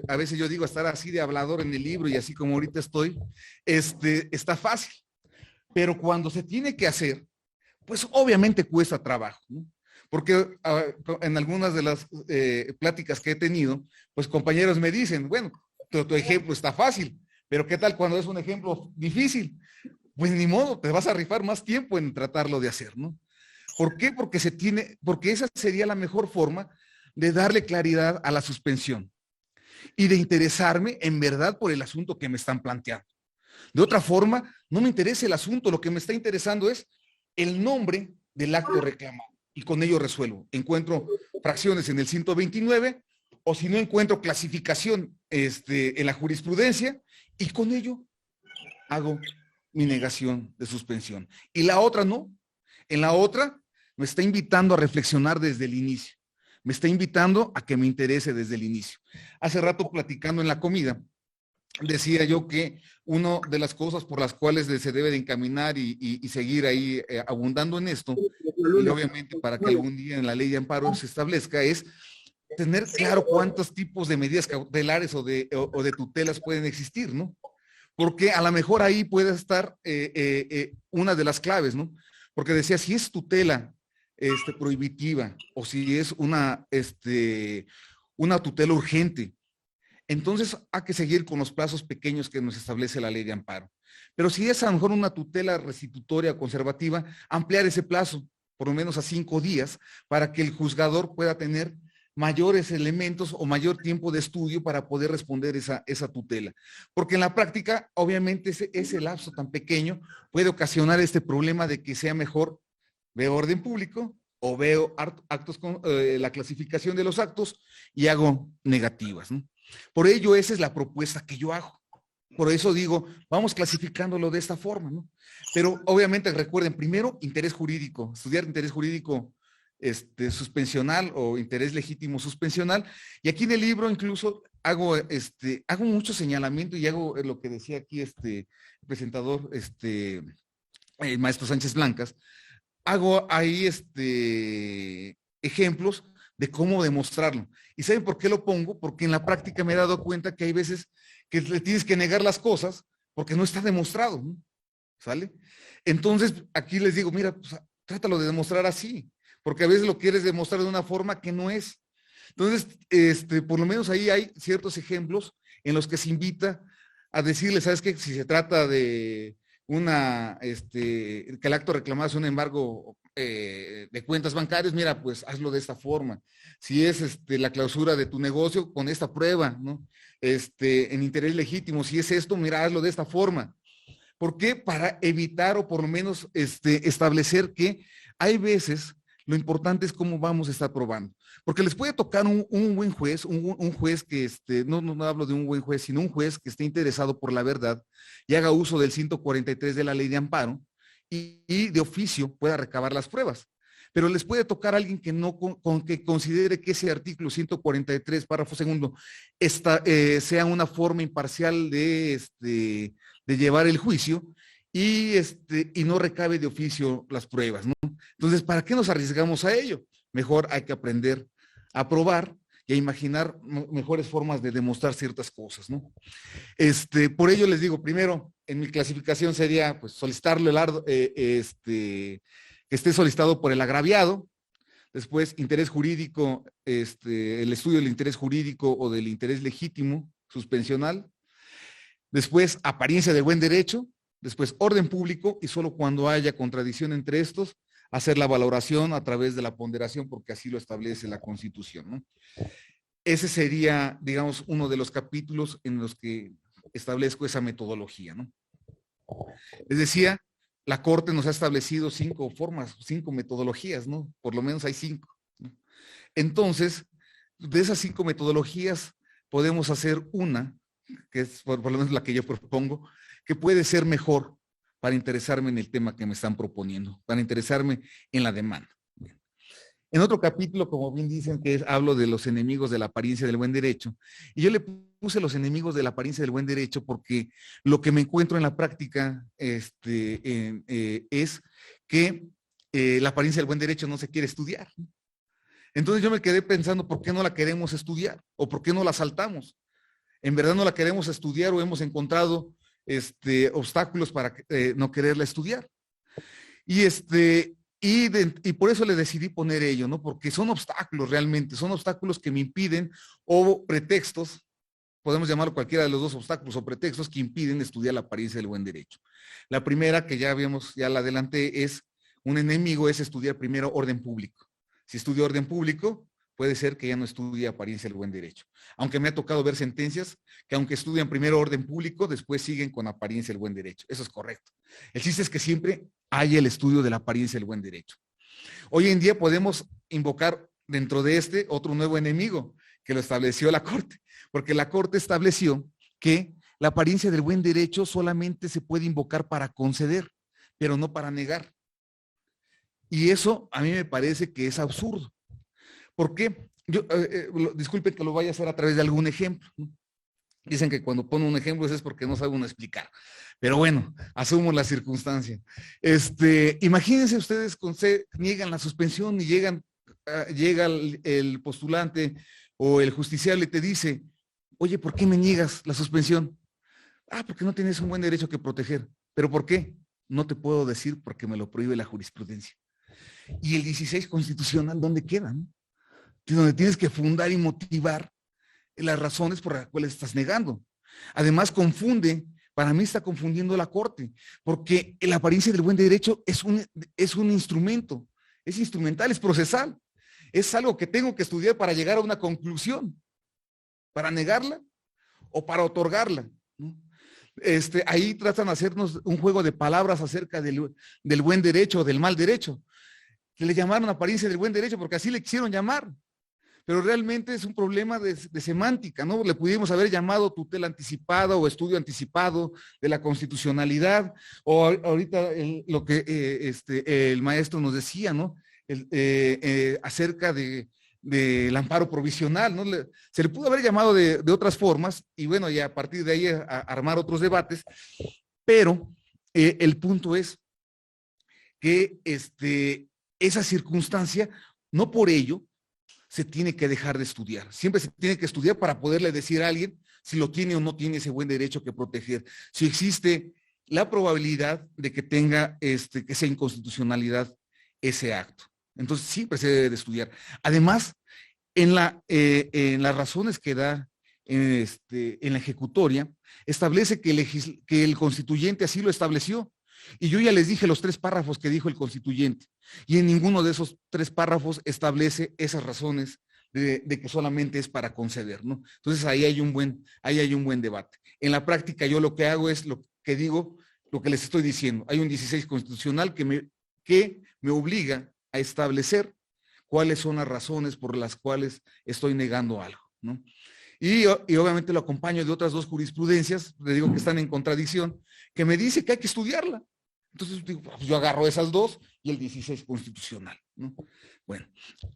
a veces yo digo, estar así de hablador en el libro y así como ahorita estoy, está fácil. Pero cuando se tiene que hacer, pues obviamente cuesta trabajo, ¿no? Porque en algunas de las pláticas que he tenido, pues compañeros me dicen, bueno, tu ejemplo está fácil, pero ¿qué tal cuando es un ejemplo difícil? Pues ni modo, te vas a rifar más tiempo en tratarlo de hacer, ¿no? ¿Por qué? Porque esa sería la mejor forma de darle claridad a la suspensión y de interesarme en verdad por el asunto que me están planteando. De otra forma, no me interesa el asunto, lo que me está interesando es el nombre del acto reclamado y con ello resuelvo. Encuentro fracciones en el 129 o si no encuentro clasificación en la jurisprudencia y con ello hago mi negación de suspensión. Y la otra no. En la otra me está invitando a reflexionar desde el inicio. Me está invitando a que me interese desde el inicio. Hace rato platicando en la comida, decía yo que una de las cosas por las cuales se debe de encaminar y seguir ahí abundando en esto, y obviamente para que algún día en la ley de amparo se establezca, es tener claro cuántos tipos de medidas cautelares o de tutelas pueden existir, ¿no? Porque a lo mejor ahí puede estar una de las claves, ¿no? Porque decía, si es tutela prohibitiva o si es una tutela urgente, entonces hay que seguir con los plazos pequeños que nos establece la ley de amparo. Pero si es a lo mejor una tutela restitutoria conservativa, ampliar ese plazo por lo menos a 5 días para que el juzgador pueda tener mayores elementos o mayor tiempo de estudio para poder responder esa tutela. Porque en la práctica, obviamente, ese lapso tan pequeño puede ocasionar este problema de que sea mejor veo orden público o veo actos con la clasificación de los actos y hago negativas, ¿no? Por ello, esa es la propuesta que yo hago. Por eso digo, vamos clasificándolo de esta forma, ¿no? Pero obviamente recuerden, primero, interés jurídico, estudiar interés jurídico suspensional o interés legítimo suspensional. Y aquí en el libro incluso hago mucho señalamiento y hago lo que decía aquí el presentador, el maestro Sánchez Blancas. Hago ahí ejemplos de cómo demostrarlo. ¿Y saben por qué lo pongo? Porque en la práctica me he dado cuenta que hay veces que le tienes que negar las cosas porque no está demostrado, ¿no? ¿Sale? Entonces, aquí les digo, mira, pues, trátalo de demostrar así, porque a veces lo quieres demostrar de una forma que no es. Entonces, por lo menos ahí hay ciertos ejemplos en los que se invita a decirle, ¿sabes qué? Si se trata de que el acto reclamado es un embargo de cuentas bancarias, mira, pues hazlo de esta forma. Si es la clausura de tu negocio, con esta prueba, ¿no? En interés legítimo, si es esto, mira, hazlo de esta forma. ¿Por qué? Para evitar o por lo menos establecer que hay veces lo importante es cómo vamos a estar probando. Porque les puede tocar un buen juez, un juez que, no hablo de un buen juez, sino un juez que esté interesado por la verdad y haga uso del 143 de la ley de amparo y de oficio pueda recabar las pruebas. Pero les puede tocar a alguien que que considere que ese artículo 143, párrafo segundo, sea una forma imparcial de llevar el juicio y no recabe de oficio las pruebas, ¿no? Entonces, ¿para qué nos arriesgamos a ello? Mejor hay que aprender a probar y a imaginar mejores formas de demostrar ciertas cosas, ¿no? Por ello les digo, primero, en mi clasificación sería, pues, solicitarlo que esté solicitado por el agraviado. Después, interés jurídico, el estudio del interés jurídico o del interés legítimo suspensional. Después, apariencia de buen derecho. Después, orden público y solo cuando haya contradicción entre estos, hacer la valoración a través de la ponderación porque así lo establece la Constitución, ¿no? Ese sería, digamos, uno de los capítulos en los que establezco esa metodología, ¿no? Les decía, la Corte nos ha establecido 5 formas, 5 metodologías, ¿no? Por lo menos hay 5, ¿no? Entonces, de esas 5 metodologías podemos hacer una, que es por lo menos la que yo propongo, que puede ser mejor para interesarme en el tema que me están proponiendo, para interesarme en la demanda. Bien. En otro capítulo, como bien dicen, hablo de los enemigos de la apariencia del buen derecho. Y yo le puse los enemigos de la apariencia del buen derecho porque lo que me encuentro en la práctica es que la apariencia del buen derecho no se quiere estudiar. Entonces yo me quedé pensando, ¿por qué no la queremos estudiar? ¿O por qué no la saltamos? ¿En verdad no la queremos estudiar o hemos encontrado obstáculos para no quererla estudiar? Y por eso le decidí poner ello, ¿no? Porque son obstáculos realmente, son obstáculos que me impiden, o pretextos, podemos llamarlo cualquiera de los dos obstáculos o pretextos que impiden estudiar la apariencia del buen derecho. La primera, que ya la adelanté, es un enemigo, es estudiar primero orden público. Si estudio orden público, puede ser que ya no estudie apariencia del buen derecho. Aunque me ha tocado ver sentencias que aunque estudian primero orden público, después siguen con apariencia del buen derecho. Eso es correcto. El chiste es que siempre hay el estudio de la apariencia del buen derecho. Hoy en día podemos invocar dentro de otro nuevo enemigo que lo estableció la Corte, porque la Corte estableció que la apariencia del buen derecho solamente se puede invocar para conceder, pero no para negar. Y eso a mí me parece que es absurdo. ¿Por qué? Disculpen que lo vaya a hacer a través de algún ejemplo, ¿no? Dicen que cuando pone un ejemplo es porque no sabe uno explicar. Pero bueno, asumo la circunstancia. Imagínense ustedes, niegan la suspensión y llega el postulante o el justiciable y te dice, oye, ¿por qué me niegas la suspensión? Porque no tienes un buen derecho que proteger. ¿Pero por qué? No te puedo decir porque me lo prohíbe la jurisprudencia. Y el 16 constitucional, ¿dónde queda? ¿No? Donde tienes que fundar y motivar las razones por las cuales estás negando. Además, para mí está confundiendo la Corte, porque la apariencia del buen derecho es un instrumento, es instrumental, es procesal. Es algo que tengo que estudiar para llegar a una conclusión, para negarla o para otorgarla, ¿no? Ahí tratan de hacernos un juego de palabras acerca del buen derecho o del mal derecho. Que le llamaron apariencia del buen derecho porque así le quisieron llamar. Pero realmente es un problema de semántica, ¿no? Le pudimos haber llamado tutela anticipada o estudio anticipado de la constitucionalidad, o ahorita lo que el maestro nos decía, ¿no? Acerca del amparo provisional, ¿no? Se le pudo haber llamado de otras formas, y bueno, y a partir de ahí armar otros debates, pero el punto es que esa circunstancia, no por ello, se tiene que dejar de estudiar. Siempre se tiene que estudiar para poderle decir a alguien si lo tiene o no tiene ese buen derecho que proteger. Si existe la probabilidad de que tenga, que sea inconstitucionalidad ese acto. Entonces siempre se debe de estudiar. Además, en las razones que da en la ejecutoria, establece que el constituyente así lo estableció. Y yo ya les dije los 3 párrafos que dijo el constituyente, y en ninguno de esos 3 párrafos establece esas razones de que solamente es para conceder, ¿no? Entonces ahí hay un buen debate. En la práctica yo lo que hago es lo que digo, lo que les estoy diciendo. Hay un 16 constitucional que me obliga a establecer cuáles son las razones por las cuales estoy negando algo, ¿no? Y obviamente lo acompaño de otras 2 jurisprudencias, le digo que están en contradicción, que me dice que hay que estudiarla. Entonces digo, pues yo agarro esas 2 y el 16 constitucional, ¿no? Bueno,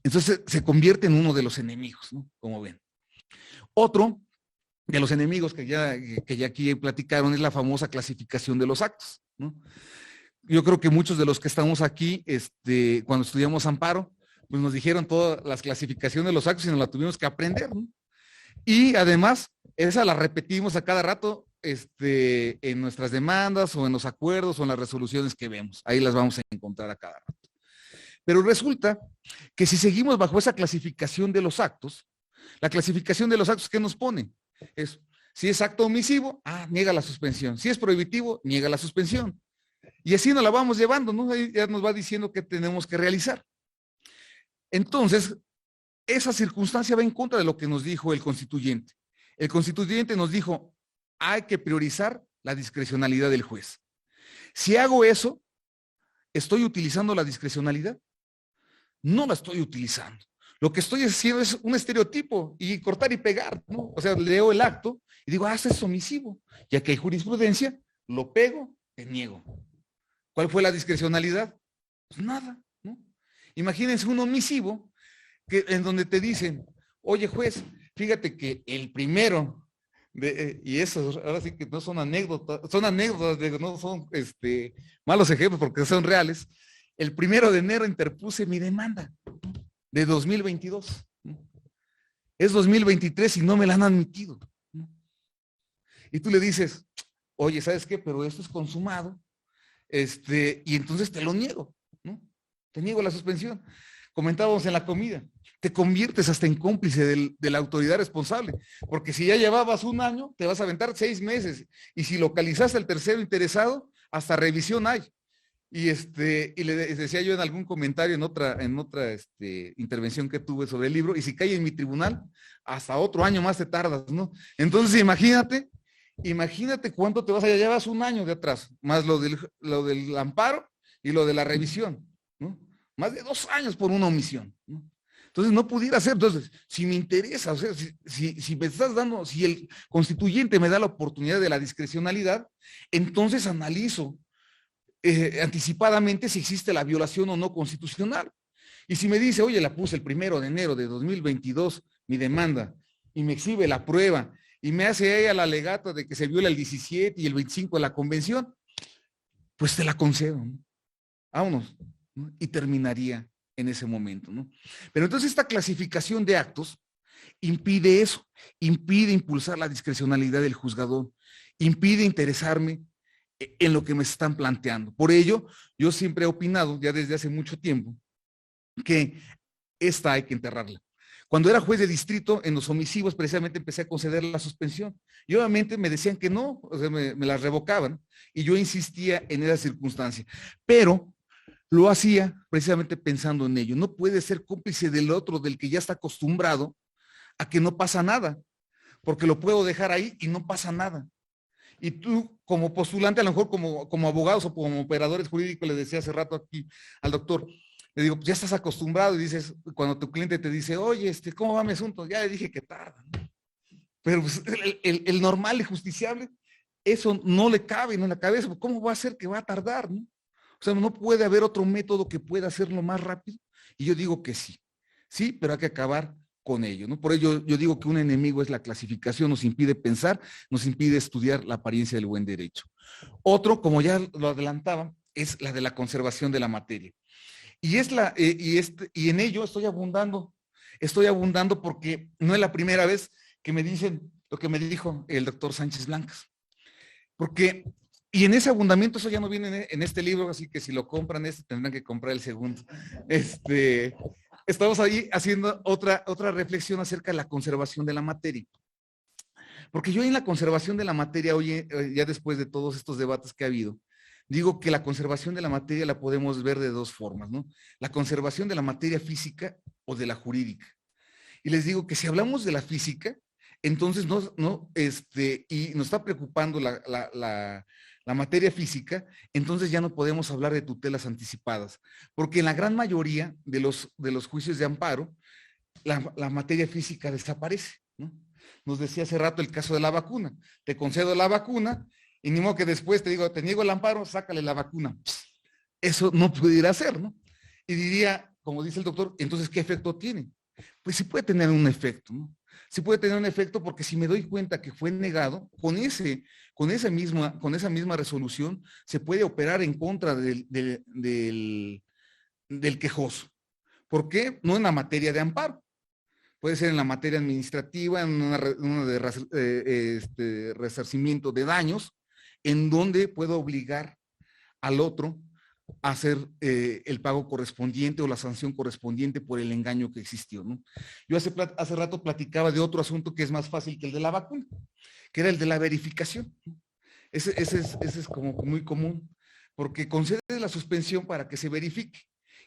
entonces se convierte en uno de los enemigos, ¿no? Como ven. Otro de los enemigos que ya aquí platicaron es la famosa clasificación de los actos, ¿no? Yo creo que muchos de los que estamos aquí, cuando estudiamos amparo, pues nos dijeron todas las clasificaciones de los actos y nos la tuvimos que aprender, ¿no? Y además, esa la repetimos a cada rato en nuestras demandas o en los acuerdos o en las resoluciones que vemos. Ahí las vamos a encontrar a cada rato. Pero resulta que si seguimos bajo esa clasificación de los actos, la clasificación de los actos, ¿qué nos pone? Si es acto omisivo, niega la suspensión. Si es prohibitivo, niega la suspensión. Y así nos la vamos llevando, ¿no? Ahí ya nos va diciendo qué tenemos que realizar. Entonces, esa circunstancia va en contra de lo que nos dijo el constituyente. El constituyente nos dijo, hay que priorizar la discrecionalidad del juez. Si hago eso, ¿estoy utilizando la discrecionalidad? No la estoy utilizando. Lo que estoy haciendo es un estereotipo y cortar y pegar, ¿no? O sea, leo el acto y digo, eso es omisivo. Ya que hay jurisprudencia, lo pego, te niego. ¿Cuál fue la discrecionalidad? Pues nada, ¿no? Imagínense un omisivo en donde te dicen, oye juez, fíjate que el primero, y eso ahora sí que no son anécdotas, no son malos ejemplos porque son reales. El 1 de enero interpuse mi demanda de 2022. Es 2023 y no me la han admitido. Y tú le dices, oye, ¿sabes qué? Pero esto es consumado, y entonces te lo niego, ¿no? Te niego la suspensión. Comentábamos en la comida, te conviertes hasta en cómplice de la autoridad responsable, porque si ya llevabas un año, te vas a aventar 6 meses, y si localizaste al tercero interesado, hasta revisión hay. Y le decía yo en algún comentario, en otra intervención que tuve sobre el libro, y si cae en mi tribunal, hasta otro año más te tardas, ¿no? Entonces imagínate cuánto te vas a llevas un año de atrás, más lo del amparo y lo de la revisión, ¿no? Más de 2 años por una omisión, ¿no? Entonces no pudiera ser. Entonces, si me interesa, o sea, si me estás dando, si el constituyente me da la oportunidad de la discrecionalidad, entonces analizo anticipadamente si existe la violación o no constitucional. Y si me dice, oye, la puse el 1 de enero de 2022, mi demanda, y me exhibe la prueba, y me hace ella la alegato de que se viola el 17 y el 25 de la convención, pues te la concedo, ¿no? Vámonos, ¿no? Y terminaría en ese momento, ¿no? Pero entonces esta clasificación de actos impide eso, impide impulsar la discrecionalidad del juzgador, impide interesarme en lo que me están planteando. Por ello, yo siempre he opinado, ya desde hace mucho tiempo, que esta hay que enterrarla. Cuando era juez de distrito, en los omisivos, precisamente empecé a conceder la suspensión. Y obviamente me decían que no, o sea, me la revocaban, y yo insistía en esa circunstancia. Pero lo hacía precisamente pensando en ello. No puede ser cómplice del otro, del que ya está acostumbrado a que no pasa nada, porque lo puedo dejar ahí y no pasa nada. Y tú, como postulante, a lo mejor como abogados o como operadores jurídicos, le decía hace rato aquí al doctor, le digo, ya estás acostumbrado, y dices, cuando tu cliente te dice, oye, ¿cómo va mi asunto? Ya le dije que tarda, ¿no? Pero pues, el normal y justiciable, eso no le cabe en la cabeza. ¿Cómo va a ser que va a tardar, no? O sea, no puede haber otro método que pueda hacerlo más rápido. Y yo digo que sí, sí, pero hay que acabar con ello, ¿no? Por ello yo digo que un enemigo es la clasificación, nos impide pensar, nos impide estudiar la apariencia del buen derecho. Otro, como ya lo adelantaba, es la de la conservación de la materia. Y en ello estoy abundando porque no es la primera vez que me dicen lo que me dijo el doctor Sánchez Blancas. Y en ese abundamiento, eso ya no viene en este libro, así que si lo compran tendrán que comprar el segundo. Estamos ahí haciendo otra reflexión acerca de la conservación de la materia. Porque yo en la conservación de la materia, hoy, ya después de todos estos debates que ha habido, digo que la conservación de la materia la podemos ver de 2 formas, ¿no? La conservación de la materia física o de la jurídica. Y les digo que si hablamos de la física, entonces y nos está preocupando la materia física, entonces ya no podemos hablar de tutelas anticipadas, porque en la gran mayoría de los juicios de amparo, la materia física desaparece, ¿no? Nos decía hace rato el caso de la vacuna. Te concedo la vacuna y ni modo que después te digo, te niego el amparo, sácale la vacuna. Eso no pudiera ser, ¿no? Y diría, como dice el doctor, entonces, ¿qué efecto tiene? Pues sí puede tener un efecto, ¿no? Sí puede tener un efecto porque si me doy cuenta que fue negado, con esa misma resolución se puede operar en contra del quejoso. ¿Por qué? No en la materia de amparo. Puede ser en la materia administrativa, en una de resarcimiento de daños, en donde puedo obligar al otro a hacer el pago correspondiente o la sanción correspondiente por el engaño que existió, ¿no? Yo hace rato platicaba de otro asunto que es más fácil que el de la vacuna, que era el de la verificación. Ese es como muy común, porque concede la suspensión para que se verifique,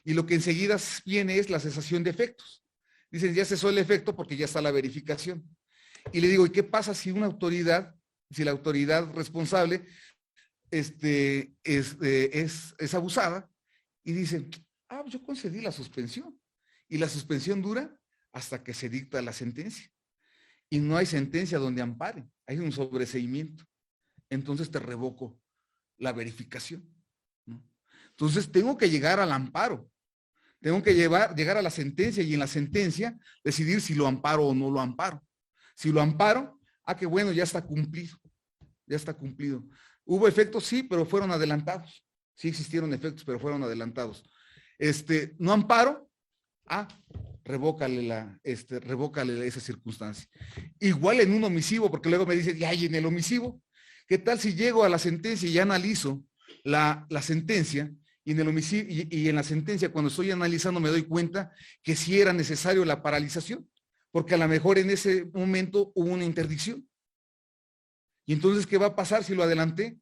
y lo que enseguida viene es la cesación de efectos. Dicen, ya cesó el efecto porque ya está la verificación. Y le digo, ¿y qué pasa si la autoridad responsable es abusada y dicen, yo concedí la suspensión, y la suspensión dura hasta que se dicta la sentencia, y no hay sentencia donde ampare, hay un sobreseimiento, entonces te revoco la verificación, ¿no? Entonces tengo que llegar al amparo, Tengo que llegar a la sentencia y en la sentencia decidir si lo amparo o no lo amparo. Si lo amparo, qué bueno, ya está cumplido. Ya está cumplido. ¿Hubo efectos? Sí, pero fueron adelantados. Sí existieron efectos, pero fueron adelantados. No amparo, revócale esa circunstancia. Igual en un omisivo, porque luego me dicen, y en el omisivo, ¿qué tal si llego a la sentencia y analizo la sentencia? Y en el homicidio, y en la sentencia, cuando estoy analizando, me doy cuenta que sí era necesario la paralización, porque a lo mejor en ese momento hubo una interdicción. Y entonces, ¿qué va a pasar si lo adelanté?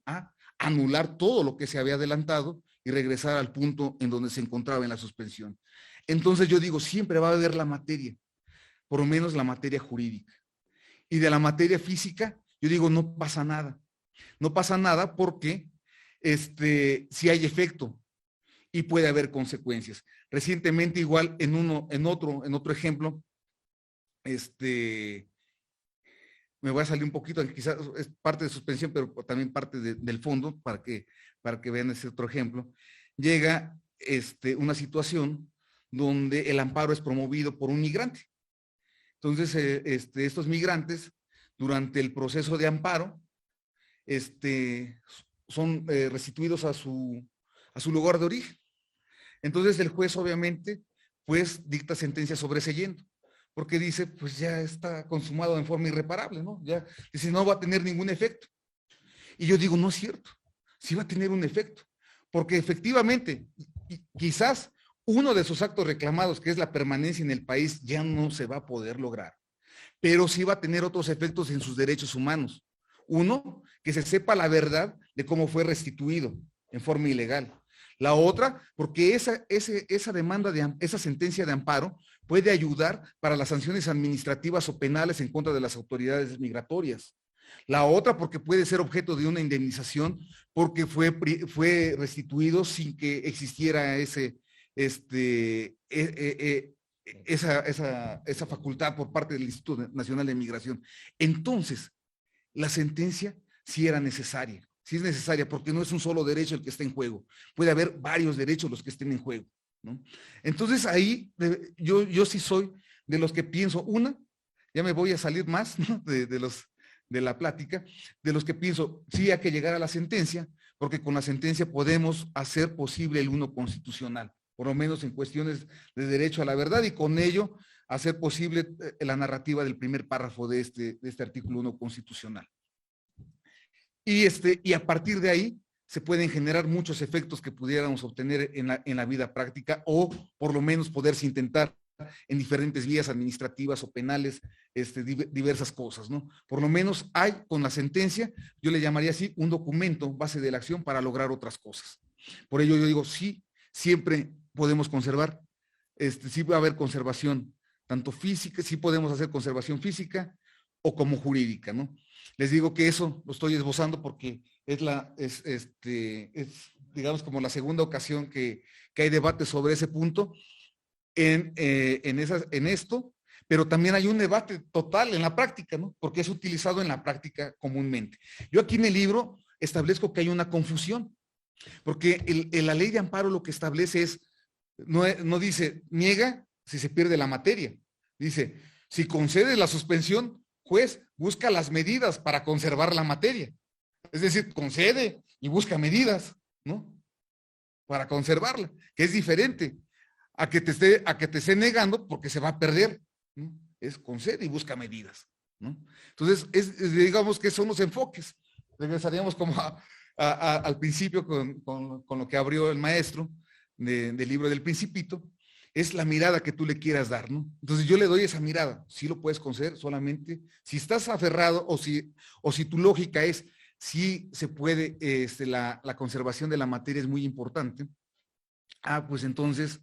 Anular todo lo que se había adelantado y regresar al punto en donde se encontraba en la suspensión. Entonces yo digo, siempre va a haber la materia, por lo menos la materia jurídica. Y de la materia física, yo digo, no pasa nada. No pasa nada porque si hay efecto y puede haber consecuencias. Recientemente, igual en otro ejemplo, me voy a salir un poquito, quizás es parte de suspensión, pero también parte del fondo, para que vean ese otro ejemplo. Llega una situación donde el amparo es promovido por un migrante. Entonces, estos migrantes, durante el proceso de amparo, son restituidos a su lugar de origen. Entonces, el juez, obviamente, pues, dicta sentencia sobreseyendo, porque dice, pues ya está consumado en forma irreparable, ¿no? Ya dice, no va a tener ningún efecto. Y yo digo, no es cierto, sí va a tener un efecto, porque efectivamente, quizás uno de sus actos reclamados, que es la permanencia en el país, ya no se va a poder lograr, pero sí va a tener otros efectos en sus derechos humanos. Uno, que se sepa la verdad de cómo fue restituido en forma ilegal. La otra, porque esa sentencia de amparo puede ayudar para las sanciones administrativas o penales en contra de las autoridades migratorias. La otra, porque puede ser objeto de una indemnización porque fue restituido sin que existiera esa facultad por parte del Instituto Nacional de Migración. Entonces, la sentencia sí era necesaria. Sí es necesaria porque no es un solo derecho el que está en juego. Puede haber varios derechos los que estén en juego, ¿no? Entonces ahí yo sí soy de los que pienso, ya me voy a salir más, ¿no? de la plática, de los que pienso, sí hay que llegar a la sentencia, porque con la sentencia podemos hacer posible el uno constitucional, por lo menos en cuestiones de derecho a la verdad, y con ello hacer posible la narrativa del primer párrafo de este artículo 1 constitucional. Y a partir de ahí se pueden generar muchos efectos que pudiéramos obtener en la vida práctica, o por lo menos poderse intentar en diferentes vías administrativas o penales, diversas cosas, ¿no? Por lo menos hay con la sentencia, yo le llamaría así, un documento base de la acción para lograr otras cosas. Por ello yo digo, sí, siempre podemos conservar, sí va a haber conservación, tanto física, sí podemos hacer conservación física o como jurídica, ¿no? Les digo que eso lo estoy esbozando porque es digamos como la segunda ocasión que hay debate sobre ese punto en esto, pero también hay un debate total en la práctica, ¿no? Porque es utilizado en la práctica comúnmente. Yo aquí en el libro establezco que hay una confusión, porque la ley de amparo lo que establece es, no dice niega si se pierde la materia, dice si concede la suspensión, juez busca las medidas para conservar la materia. Es decir, concede y busca medidas, ¿no? Para conservarla, que es diferente a que te esté negando porque se va a perder, ¿no? Es concede y busca medidas, ¿no? Entonces, digamos que son los enfoques. Regresaríamos como al principio con lo que abrió el maestro del libro del Principito. Es la mirada que tú le quieras dar, ¿no? Entonces yo le doy esa mirada, sí lo puedes conceder solamente si estás aferrado o si tu lógica es, sí se puede, la conservación de la materia es muy importante, pues entonces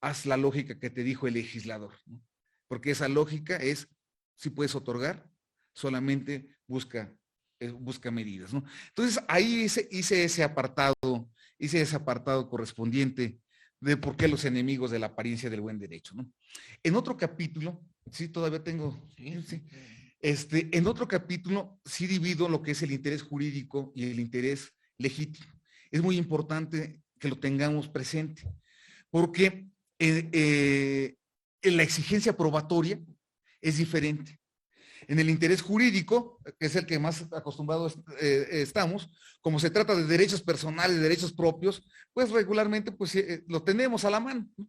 haz la lógica que te dijo el legislador, ¿no? Porque esa lógica es, si puedes otorgar, solamente busca medidas, ¿no? Entonces ahí hice ese apartado correspondiente de por qué los enemigos de la apariencia del buen derecho, ¿no? En otro capítulo, sí, todavía tengo, sí, en otro capítulo sí divido lo que es el interés jurídico y el interés legítimo. Es muy importante que lo tengamos presente, porque en la exigencia probatoria es diferente. En el interés jurídico, que es el que más acostumbrados estamos, como se trata de derechos personales, derechos propios, pues regularmente pues, lo tenemos a la mano, ¿no?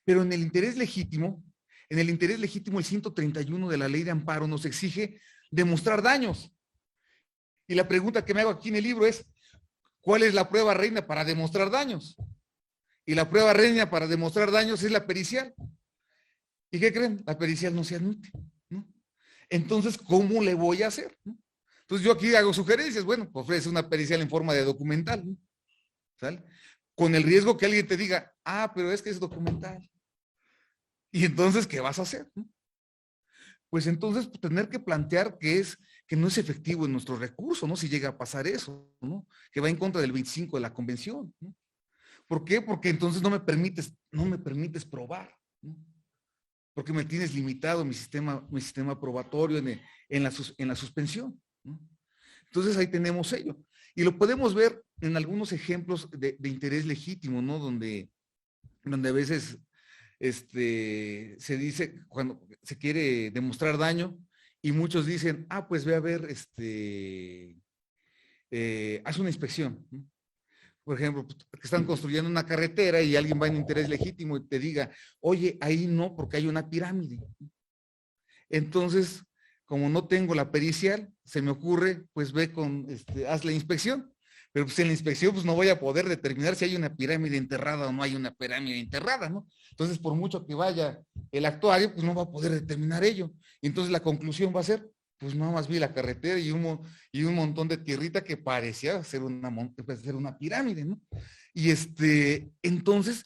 Pero en el interés legítimo, el 131 de la Ley de Amparo nos exige demostrar daños. Y la pregunta que me hago aquí en el libro es, ¿cuál es la prueba reina para demostrar daños? Y la prueba reina para demostrar daños es la pericial. ¿Y qué creen? La pericial no se admite, ¿no? Entonces, ¿cómo le voy a hacer? ¿No? Entonces, yo aquí hago sugerencias. Bueno, pues ofrece una pericial en forma de documental, ¿no? ¿Sale? Con el riesgo que alguien te diga, ah, pero es que es documental. Y entonces, ¿qué vas a hacer? ¿No? Pues entonces, pues, tener que plantear que no es efectivo en nuestro recurso, ¿no? Si llega a pasar eso, ¿no? Que va en contra del 25 de la convención, ¿no? ¿Por qué? Porque entonces no me permites probar, ¿no? Porque me tienes limitado mi sistema probatorio en la suspensión, ¿no? Entonces ahí tenemos ello. Y lo podemos ver en algunos ejemplos de interés legítimo, ¿no? Donde a veces se dice, cuando se quiere demostrar daño, y muchos dicen, ah, pues ve a ver, haz una inspección, ¿no? Por ejemplo, que están construyendo una carretera y alguien va en interés legítimo y te diga, oye, ahí no, porque hay una pirámide. Entonces, como no tengo la pericial, se me ocurre, pues ve haz la inspección. Pero pues en la inspección pues no voy a poder determinar si hay una pirámide enterrada o no hay una pirámide enterrada, ¿no? Entonces, por mucho que vaya el actuario, pues no va a poder determinar ello. Y entonces la conclusión va a ser, pues nada más vi la carretera y un montón de tierrita que parecía ser una pirámide, ¿no? Y entonces,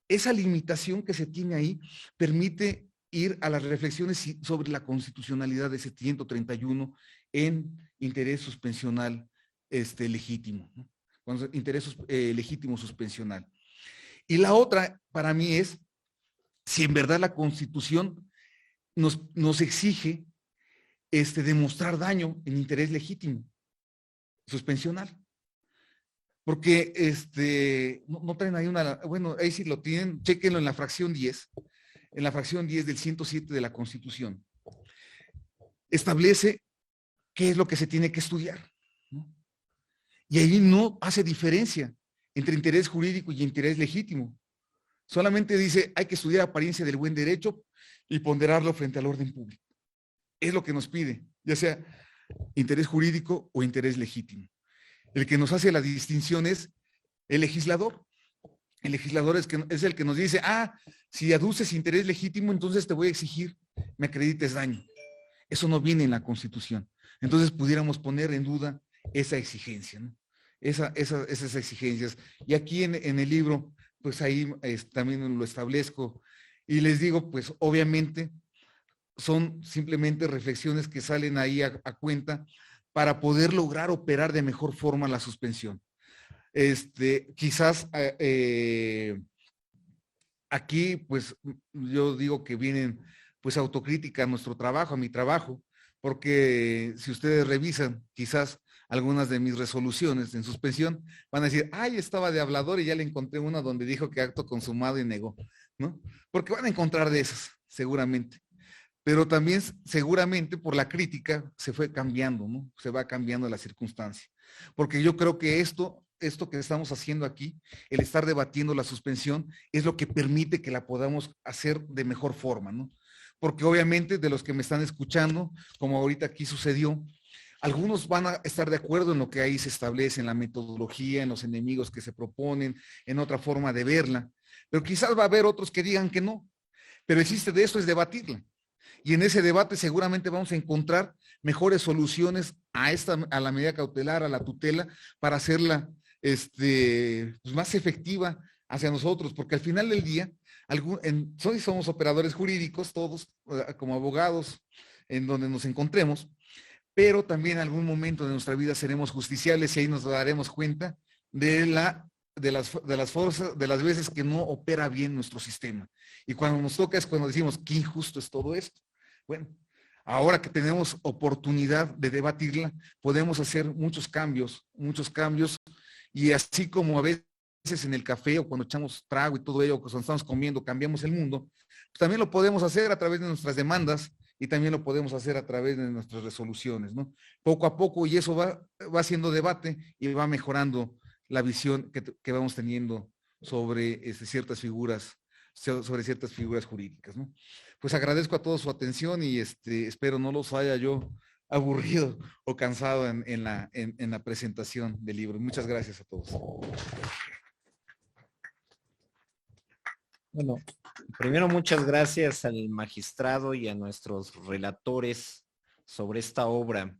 esa limitación que se tiene ahí permite ir a las reflexiones sobre la constitucionalidad de ese 131 en interés suspensional legítimo, ¿no? Interés legítimo suspensional. Y la otra, para mí, es si en verdad la Constitución nos exige demostrar daño en interés legítimo, suspensional. Porque no traen ahí bueno, ahí sí lo tienen, chéquenlo en la fracción 10, en la fracción 10 del 107 de la Constitución. Establece qué es lo que se tiene que estudiar, ¿no? Y ahí no hace diferencia entre interés jurídico y interés legítimo. Solamente dice, hay que estudiar apariencia del buen derecho y ponderarlo frente al orden público. Es lo que nos pide, ya sea interés jurídico o interés legítimo. El que nos hace la distinción es el legislador. El legislador es el que nos dice, si aduces interés legítimo, entonces te voy a exigir, me acredites daño. Eso no viene en la Constitución. Entonces pudiéramos poner en duda esa exigencia, ¿no? Esas exigencias. Y aquí en el libro, pues ahí también lo establezco. Y les digo, pues obviamente, son simplemente reflexiones que salen ahí a cuenta para poder lograr operar de mejor forma la suspensión. Quizás aquí, pues yo digo que vienen pues autocrítica a nuestro trabajo, a mi trabajo, porque si ustedes revisan quizás algunas de mis resoluciones en suspensión, van a decir, ay, estaba de hablador y ya le encontré una donde dijo que acto consumado y negó, ¿no? Porque van a encontrar de esas, seguramente. Pero también seguramente por la crítica se fue cambiando, ¿no? Se va cambiando la circunstancia. Porque yo creo que esto que estamos haciendo aquí, el estar debatiendo la suspensión, es lo que permite que la podamos hacer de mejor forma, ¿no? Porque obviamente de los que me están escuchando, como ahorita aquí sucedió, algunos van a estar de acuerdo en lo que ahí se establece, en la metodología, en los enemigos que se proponen, en otra forma de verla. Pero quizás va a haber otros que digan que no. Pero el chiste de esto es debatirla. Y en ese debate seguramente vamos a encontrar mejores soluciones a la medida cautelar, a la tutela, para hacerla pues más efectiva hacia nosotros, porque al final del día, somos operadores jurídicos, todos como abogados, en donde nos encontremos, pero también en algún momento de nuestra vida seremos justiciables y ahí nos daremos cuenta de las veces que no opera bien nuestro sistema. Y cuando nos toca es cuando decimos, qué injusto es todo esto. Bueno, ahora que tenemos oportunidad de debatirla, podemos hacer muchos cambios, y así como a veces veces en el café o cuando echamos trago y todo ello, cuando estamos comiendo, cambiamos el mundo, pues también lo podemos hacer a través de nuestras demandas y también lo podemos hacer a través de nuestras resoluciones, ¿no? Poco a poco, y eso va haciendo debate y va mejorando la visión que vamos teniendo sobre ciertas figuras jurídicas, ¿no? Pues agradezco a todos su atención y espero no los haya yo aburrido o cansado en la presentación del libro. Muchas gracias a todos. Bueno, primero muchas gracias al magistrado y a nuestros relatores sobre esta obra.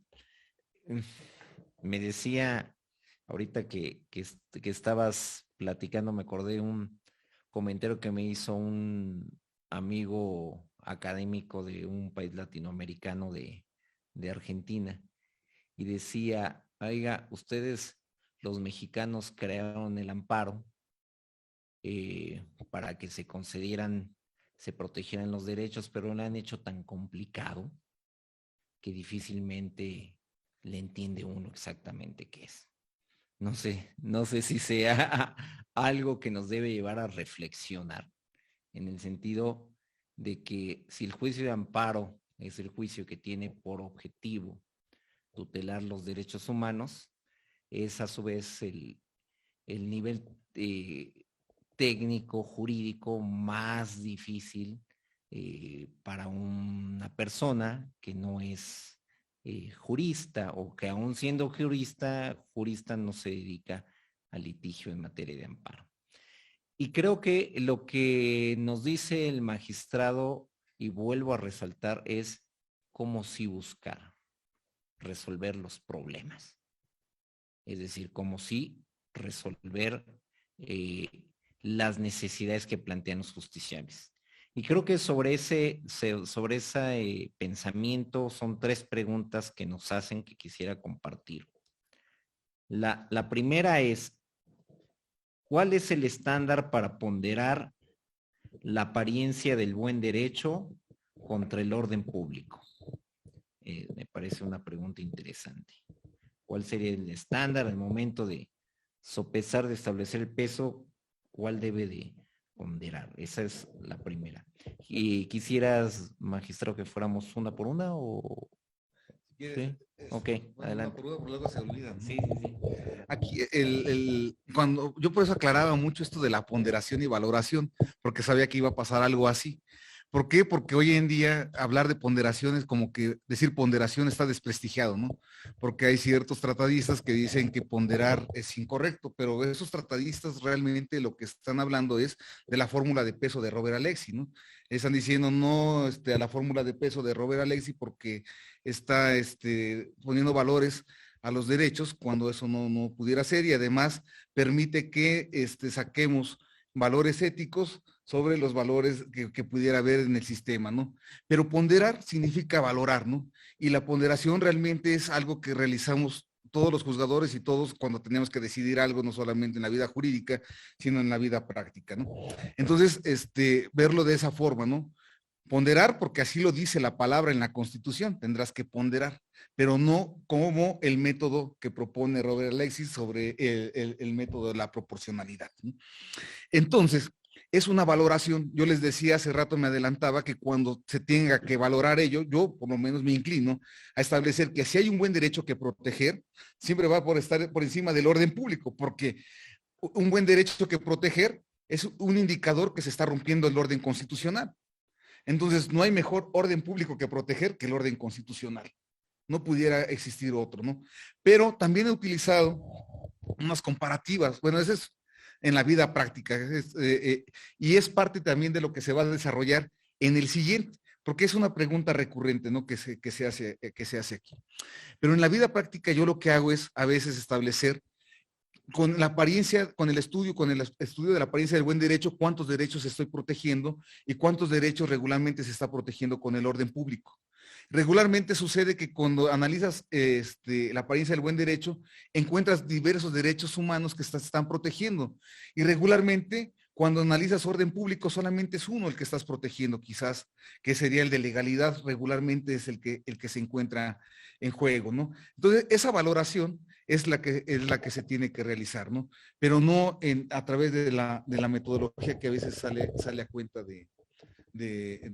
Me decía ahorita que estabas platicando, me acordé un comentario que me hizo un amigo académico de un país latinoamericano de Argentina, y decía, oiga, ustedes los mexicanos crearon el amparo para que se protegieran los derechos, pero lo han hecho tan complicado que difícilmente le entiende uno exactamente qué es. No sé si sea algo que nos debe llevar a reflexionar, en el sentido de que si el juicio de amparo es el juicio que tiene por objetivo tutelar los derechos humanos, es a su vez el nivel técnico, jurídico más difícil para una persona que no es jurista, o que aún siendo jurista no se dedica al litigio en materia de amparo. Y creo que lo que nos dice el magistrado, y vuelvo a resaltar, es cómo sí buscar resolver los problemas. Es decir, cómo sí resolver las necesidades que plantean los justiciables. Y creo que sobre ese pensamiento son 3 preguntas que nos hacen que quisiera compartir. La primera es, ¿cuál es el estándar para ponderar la apariencia del buen derecho contra el orden público? Me parece una pregunta interesante. ¿Cuál sería el estándar al momento de sopesar, de establecer el peso? ¿Cuál debe de ponderar? Esa es la primera. ¿Y quisieras, magistrado, que fuéramos una por una o...? Si quieres, ¿Sí? Ok, adelante. Una por una, luego se olvidan, ¿no? Sí. Aquí, cuando yo por eso aclaraba mucho esto de la ponderación y valoración, porque sabía que iba a pasar algo así. ¿Por qué? Porque hoy en día hablar de ponderación es como que decir ponderación está desprestigiado, ¿no? Porque hay ciertos tratadistas que dicen que ponderar es incorrecto, pero esos tratadistas realmente lo que están hablando es de la fórmula de peso de Robert Alexy, ¿no? Están diciendo no a la fórmula de peso de Robert Alexy porque está poniendo valores a los derechos cuando eso no pudiera ser, y además permite que saquemos valores éticos sobre los valores que pudiera haber en el sistema, ¿no? Pero ponderar significa valorar, ¿no? Y la ponderación realmente es algo que realizamos todos los juzgadores y todos cuando tenemos que decidir algo, no solamente en la vida jurídica, sino en la vida práctica, ¿no? Entonces, verlo de esa forma, ¿no? Ponderar, porque así lo dice la palabra en la Constitución, tendrás que ponderar, pero no como el método que propone Robert Alexy sobre el método de la proporcionalidad, ¿no? Entonces, es una valoración. Yo les decía hace rato, me adelantaba, que cuando se tenga que valorar ello, yo por lo menos me inclino a establecer que si hay un buen derecho que proteger, siempre va por estar por encima del orden público, porque un buen derecho que proteger es un indicador que se está rompiendo el orden constitucional. Entonces, no hay mejor orden público que proteger que el orden constitucional. No pudiera existir otro, ¿no? Pero también he utilizado unas comparativas. Bueno, eso es en la vida práctica, y es parte también de lo que se va a desarrollar en el siguiente, porque es una pregunta recurrente, ¿no? que se hace aquí. Pero en la vida práctica yo lo que hago es a veces establecer con la apariencia, con el estudio de la apariencia del buen derecho, cuántos derechos estoy protegiendo y cuántos derechos regularmente se está protegiendo con el orden público. Regularmente sucede que cuando analizas la apariencia del buen derecho, encuentras diversos derechos humanos que se están protegiendo, y regularmente Cuando analizas orden público, solamente es uno el que estás protegiendo, quizás, que sería el de legalidad, regularmente es el que se encuentra en juego, ¿no? Entonces, esa valoración es la que se tiene que realizar, ¿no? Pero no a través de la metodología que a veces sale a cuenta de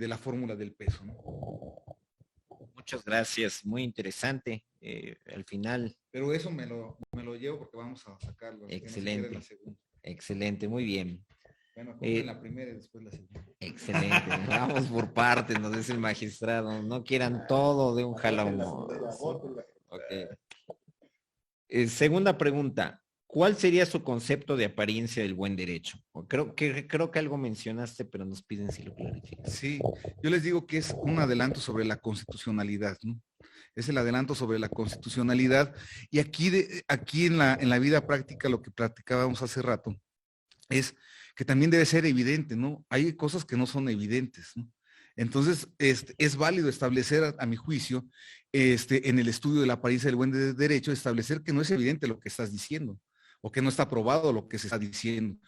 la fórmula del peso, ¿no? Muchas gracias, muy interesante. Al final. Pero eso me lo llevo porque vamos a sacarlo. Excelente. Excelente, muy bien. Bueno, en la primera y después la segunda. Excelente. Vamos por partes, nos dice el magistrado. No quieran todo de un jalón. Okay. Segunda pregunta. ¿Cuál sería su concepto de apariencia del buen derecho? Creo que algo mencionaste, pero nos piden si lo clarificas. Sí, yo les digo que es un adelanto sobre la constitucionalidad, ¿no? Es el adelanto sobre la constitucionalidad. Y aquí en la vida práctica, lo que platicábamos hace rato, es que también debe ser evidente, ¿no? Hay cosas que no son evidentes, ¿no? Entonces, es válido establecer, a mi juicio, en el estudio de la apariencia del buen derecho, establecer que no es evidente lo que estás diciendo, o que no está probado lo que se está diciendo.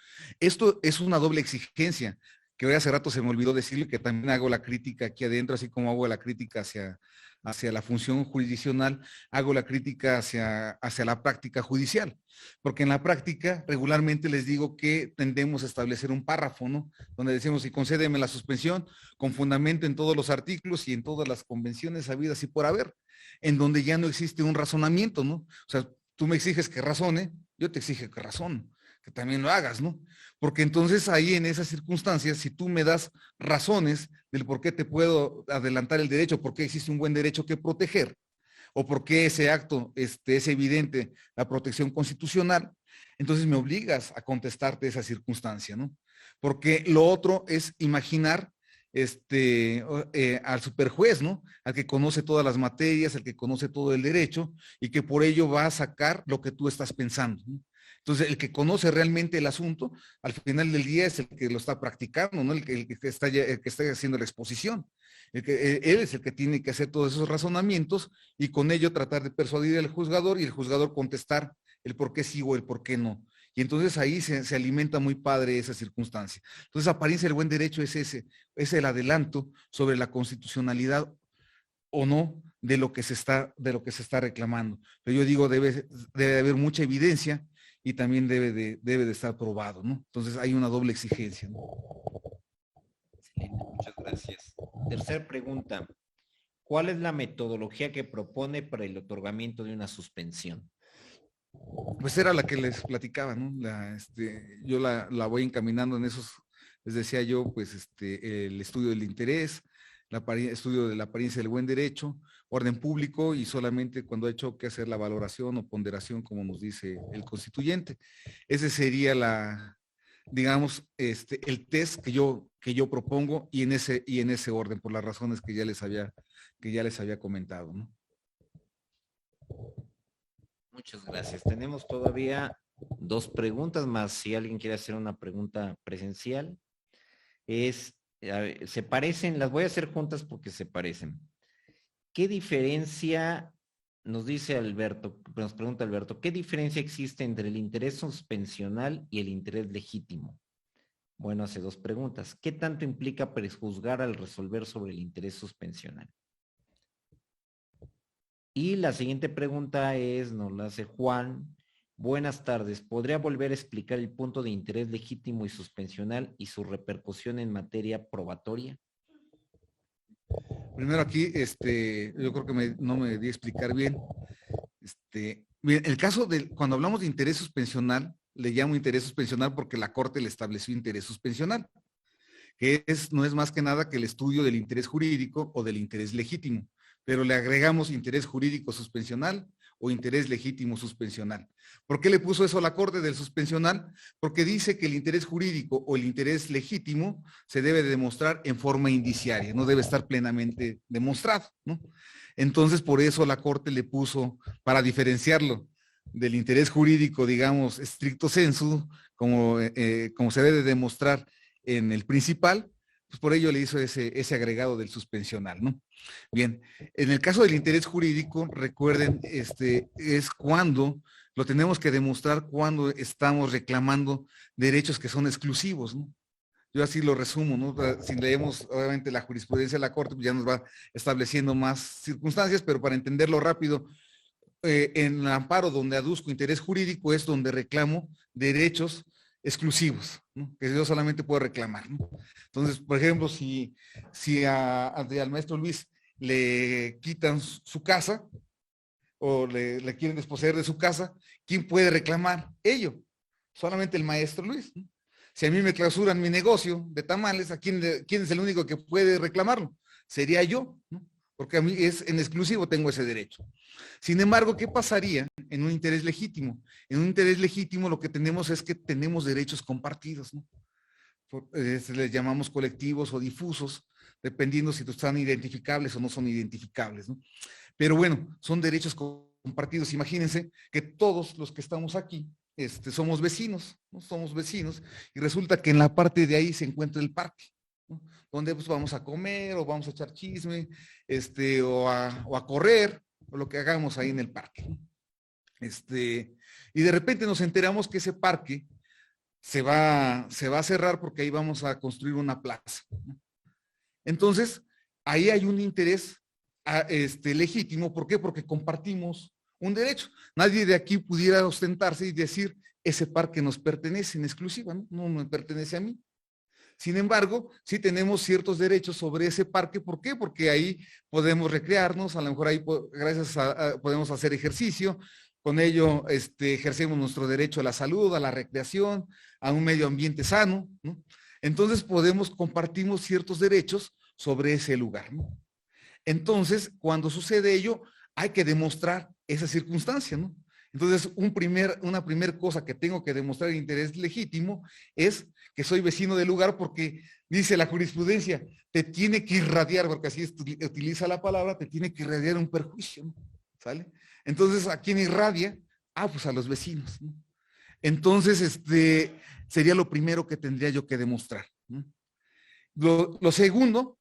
Esto es una doble exigencia, que hoy hace rato se me olvidó decirle que también hago la crítica aquí adentro, así como hago la crítica hacia la función jurisdiccional, hago la crítica hacia la práctica judicial, porque en la práctica regularmente les digo que tendemos a establecer un párrafo, ¿no? Donde decimos, y concédeme la suspensión con fundamento en todos los artículos y en todas las convenciones habidas y por haber, en donde ya no existe un razonamiento, ¿no? O sea, tú me exiges que razone, yo te exijo que razone, que también lo hagas, ¿no? Porque entonces ahí en esas circunstancias, si tú me das razones del por qué te puedo adelantar el derecho, por qué existe un buen derecho que proteger, o por qué ese acto es evidente la protección constitucional, entonces me obligas a contestarte esa circunstancia, ¿no? Porque lo otro es imaginar al superjuez, ¿no? Al que conoce todas las materias, al que conoce todo el derecho y que por ello va a sacar lo que tú estás pensando, ¿no? Entonces, el que conoce realmente el asunto, al final del día es el que lo está practicando, ¿no? El que está haciendo la exposición. Él es el que tiene que hacer todos esos razonamientos y con ello tratar de persuadir al juzgador y el juzgador contestar el por qué sí o el por qué no. Y entonces ahí se alimenta muy padre esa circunstancia. Entonces, apariencia del buen derecho es el adelanto sobre la constitucionalidad o no de lo que se está reclamando. Pero yo digo, debe haber mucha evidencia y también debe de estar probado, ¿no? Entonces hay una doble exigencia, ¿no? Excelente, muchas gracias. Tercera pregunta. ¿Cuál es la metodología que propone para el otorgamiento de una suspensión? Pues era la que les platicaba, ¿no? Yo la voy encaminando en esos, les decía yo, pues el estudio del interés, estudio de la apariencia del buen derecho, orden público y solamente cuando hay que hacer la valoración o ponderación, como nos dice el constituyente. Ese sería digamos, el test que yo propongo y en ese orden, por las razones que ya les había comentado, ¿no? Muchas gracias. Tenemos todavía 2 preguntas más. Si alguien quiere hacer una pregunta presencial, se parecen, las voy a hacer juntas porque se parecen. ¿Qué diferencia, nos pregunta Alberto, qué diferencia existe entre el interés suspensional y el interés legítimo? Bueno, hace 2 preguntas. ¿Qué tanto implica prejuzgar al resolver sobre el interés suspensional? Y la siguiente pregunta nos la hace Juan. Buenas tardes. ¿Podría volver a explicar el punto de interés legítimo y suspensional y su repercusión en materia probatoria? Primero aquí, yo creo que no me di a explicar bien. Bien, el caso cuando hablamos de interés suspensional, le llamo interés suspensional porque la Corte le estableció interés suspensional, que no es más que nada que el estudio del interés jurídico o del interés legítimo, pero le agregamos interés jurídico suspensional o interés legítimo suspensional. ¿Por qué le puso eso a la Corte del suspensional? Porque dice que el interés jurídico o el interés legítimo se debe de demostrar en forma indiciaria, no debe estar plenamente demostrado, ¿no? Entonces, por eso la Corte le puso, para diferenciarlo del interés jurídico, digamos, stricto sensu, como se debe de demostrar en el principal, pues por ello le hizo ese agregado del suspensional, ¿no? Bien, en el caso del interés jurídico, recuerden, es cuando lo tenemos que demostrar cuando estamos reclamando derechos que son exclusivos, ¿no? Yo así lo resumo, ¿no? Si leemos, obviamente, la jurisprudencia de la Corte, pues ya nos va estableciendo más circunstancias, pero para entenderlo rápido, en el amparo donde aduzco interés jurídico es donde reclamo derechos exclusivos, ¿no? Que yo solamente puedo reclamar, ¿no? Entonces, por ejemplo, si al maestro Luis le quitan su casa o le quieren desposeer de su casa, ¿quién puede reclamar ello? Solamente el maestro Luis, ¿no? Si a mí me clausuran mi negocio de tamales, ¿quién es el único que puede reclamarlo? Sería yo, ¿no? Porque a mí en exclusivo tengo ese derecho. Sin embargo, ¿qué pasaría en un interés legítimo? En un interés legítimo lo que tenemos es que tenemos derechos compartidos, ¿no? Les llamamos colectivos o difusos, dependiendo si están identificables o no son identificables, ¿no? Pero bueno, son derechos compartidos. Imagínense que todos los que estamos aquí somos vecinos, ¿no? Somos vecinos, y resulta que en la parte de ahí se encuentra el parque, ¿no? Donde pues vamos a comer o vamos a echar chisme, o a correr, o lo que hagamos ahí en el parque, ¿no? Y de repente nos enteramos que ese parque se va a cerrar porque ahí vamos a construir una plaza, ¿no? Entonces, ahí hay un interés legítimo. ¿Por qué? Porque compartimos un derecho. Nadie de aquí pudiera ostentarse y decir, ese parque nos pertenece en exclusiva, ¿no? No me pertenece a mí. Sin embargo, sí tenemos ciertos derechos sobre ese parque. ¿Por qué? Porque ahí podemos recrearnos, a lo mejor ahí podemos hacer ejercicio, con ello ejercemos nuestro derecho a la salud, a la recreación, a un medio ambiente sano, ¿no? Entonces compartimos ciertos derechos sobre ese lugar, ¿no? Entonces, cuando sucede ello, hay que demostrar esa circunstancia, ¿no? Entonces, una primera cosa que tengo que demostrar de interés legítimo es que soy vecino del lugar, porque dice la jurisprudencia, te tiene que irradiar, porque así utiliza la palabra, te tiene que irradiar un perjuicio, ¿no? ¿Sale? Entonces, ¿a quién irradia? Pues a los vecinos, ¿no? Entonces, sería lo primero que tendría yo que demostrar, ¿no? Lo segundo,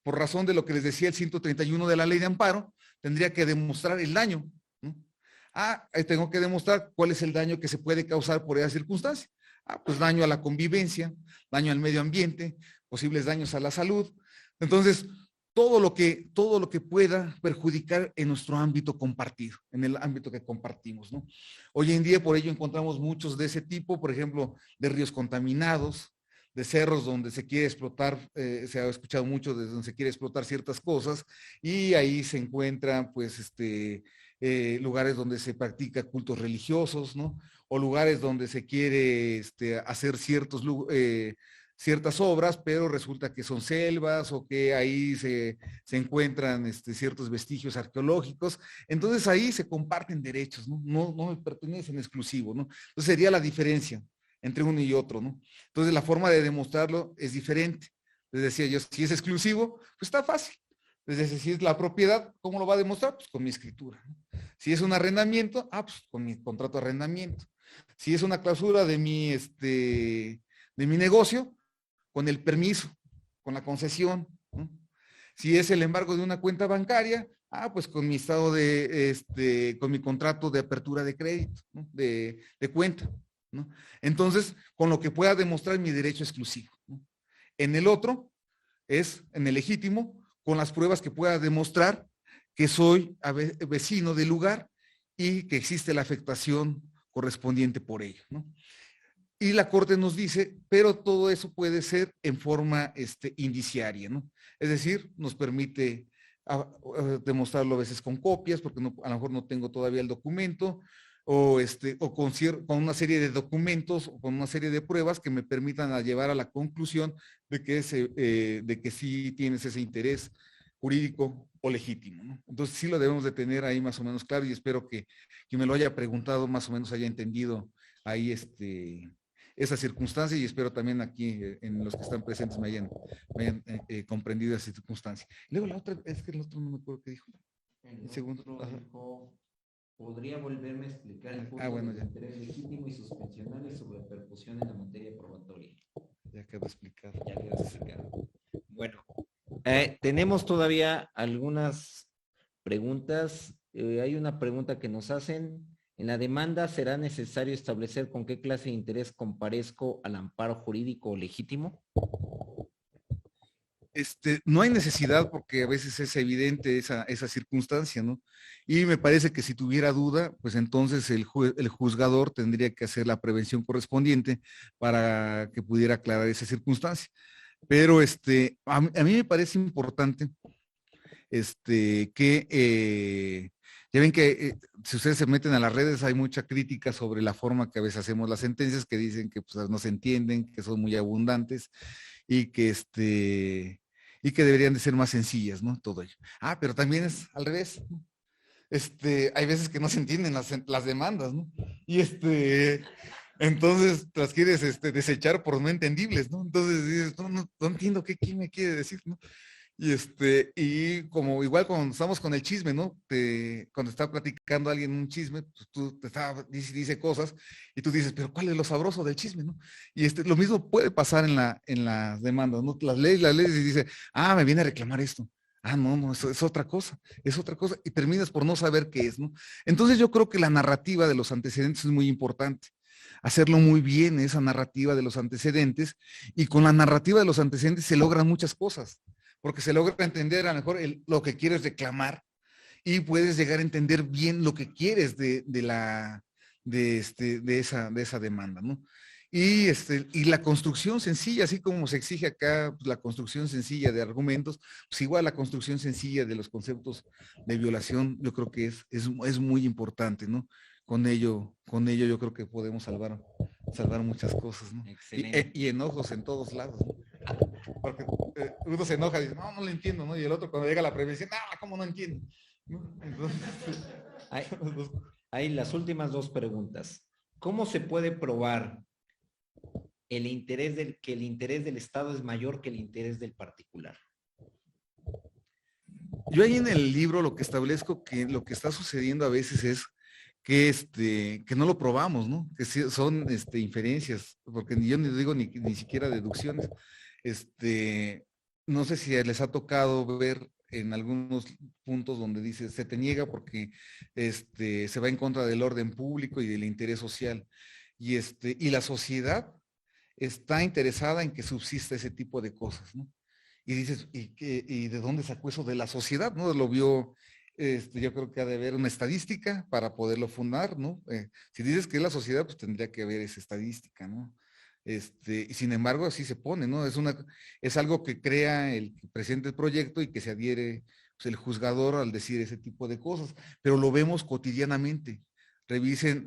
por razón de lo que les decía el 131 de la Ley de Amparo, tendría que demostrar el daño, ¿no? Tengo que demostrar cuál es el daño que se puede causar por esa circunstancia. Pues daño a la convivencia, daño al medio ambiente, posibles daños a la salud. Entonces, todo lo que pueda perjudicar en nuestro ámbito compartido, en el ámbito que compartimos, ¿no? Hoy en día por ello encontramos muchos de ese tipo, por ejemplo, de ríos contaminados, de cerros donde se quiere explotar, se ha escuchado mucho de donde se quiere explotar ciertas cosas, y ahí se encuentran pues lugares donde se practica cultos religiosos, ¿no? O lugares donde se quiere hacer ciertas obras, pero resulta que son selvas, o que ahí se encuentran ciertos vestigios arqueológicos. Entonces ahí se comparten derechos, ¿no? No me pertenecen exclusivo, ¿no? Entonces sería la diferencia entre uno y otro, ¿no? Entonces la forma de demostrarlo es diferente. Les decía yo, si es exclusivo, pues está fácil. Les decía, si es la propiedad, ¿cómo lo va a demostrar? Pues con mi escritura, ¿no? Si es un arrendamiento, pues con mi contrato de arrendamiento. Si es una clausura de mi negocio, con el permiso, con la concesión, ¿no? Si es el embargo de una cuenta bancaria, pues con mi estado con mi contrato de apertura de crédito, ¿no? de cuenta, ¿no? Entonces, con lo que pueda demostrar mi derecho exclusivo, ¿no? En el otro, en el legítimo, con las pruebas que pueda demostrar que soy vecino del lugar y que existe la afectación correspondiente por ello, ¿no? Y la Corte nos dice, pero todo eso puede ser en forma indiciaria, ¿no? Es decir, nos permite demostrarlo a veces con copias, porque a lo mejor no tengo todavía el documento, o con una serie de documentos o con una serie de pruebas que me permitan llevar a la conclusión de que sí tienes ese interés jurídico o legítimo, ¿no? Entonces sí lo debemos de tener ahí más o menos claro, y espero que quien me lo haya preguntado más o menos haya entendido ahí esa circunstancia, y espero también aquí en los que están presentes me hayan comprendido esa circunstancia. Luego la otra, es que el otro no me acuerdo qué dijo. El segundo dijo, ¿podría volverme a explicar el punto bueno, de ya. interés legítimo y suspensional sobre percusión en la materia probatoria? Ya quedó explicado. Ya quedó explicado. Bueno, tenemos todavía algunas preguntas. Hay una pregunta que nos hacen En la demanda será necesario establecer con qué clase de interés comparezco al amparo jurídico o legítimo. No hay necesidad porque a veces es evidente esa circunstancia, ¿no? Y me parece que si tuviera duda, pues entonces el juzgador tendría que hacer la prevención correspondiente para que pudiera aclarar esa circunstancia. Pero a mí me parece importante que ya ven que si ustedes se meten a las redes hay mucha crítica sobre la forma que a veces hacemos las sentencias, que dicen que pues, no se entienden, que son muy abundantes y que deberían de ser más sencillas, ¿no? Todo ello. Ah, pero también es al revés, ¿no? Hay veces que no se entienden las demandas, ¿no? Y entonces las quieres desechar por no entendibles, ¿no? Entonces dices, no entiendo qué me quiere decir, ¿no? Y como igual cuando estamos con el chisme, ¿no? Cuando está platicando alguien un chisme, pues tú dice cosas y tú dices, pero ¿cuál es lo sabroso del chisme, no? Y lo mismo puede pasar en las demandas, ¿no? Las leyes y dice, me viene a reclamar esto. No, eso es otra cosa, y terminas por no saber qué es, ¿no? Entonces yo creo que la narrativa de los antecedentes es muy importante. Hacerlo muy bien, esa narrativa de los antecedentes, y con la narrativa de los antecedentes se logran muchas cosas, porque se logra entender a lo mejor lo que quieres reclamar y puedes llegar a entender bien lo que quieres de esa demanda, ¿no? Y la construcción sencilla, así como se exige acá, pues, la construcción sencilla de argumentos, pues igual la construcción sencilla de los conceptos de violación, yo creo que es muy importante, ¿no? Con ello yo creo que podemos salvar muchas cosas, ¿no? Y enojos en todos lados, ¿no? Porque uno se enoja y dice, no lo entiendo, ¿no? Y el otro cuando llega la prevención, ¿cómo no entiendo? ¿No? Entonces, hay las últimas dos preguntas. ¿Cómo se puede probar que el interés del Estado es mayor que el interés del particular? Yo ahí en el libro lo que establezco que lo que está sucediendo a veces es que no lo probamos, ¿no? Que son inferencias, porque yo no digo ni siquiera deducciones. No sé si les ha tocado ver en algunos puntos donde dice se te niega porque se va en contra del orden público y del interés social. Y la sociedad está interesada en que subsista ese tipo de cosas, ¿no? Y dices, ¿y de dónde sacó eso de la sociedad? ¿No? Lo vio, yo creo que ha de haber una estadística para poderlo fundar, ¿no? Si dices que es la sociedad, pues tendría que haber esa estadística, ¿no? Y sin embargo, así se pone, ¿no? Es algo que crea el que presenta el proyecto y que se adhiere pues, el juzgador al decir ese tipo de cosas, pero lo vemos cotidianamente. Revisen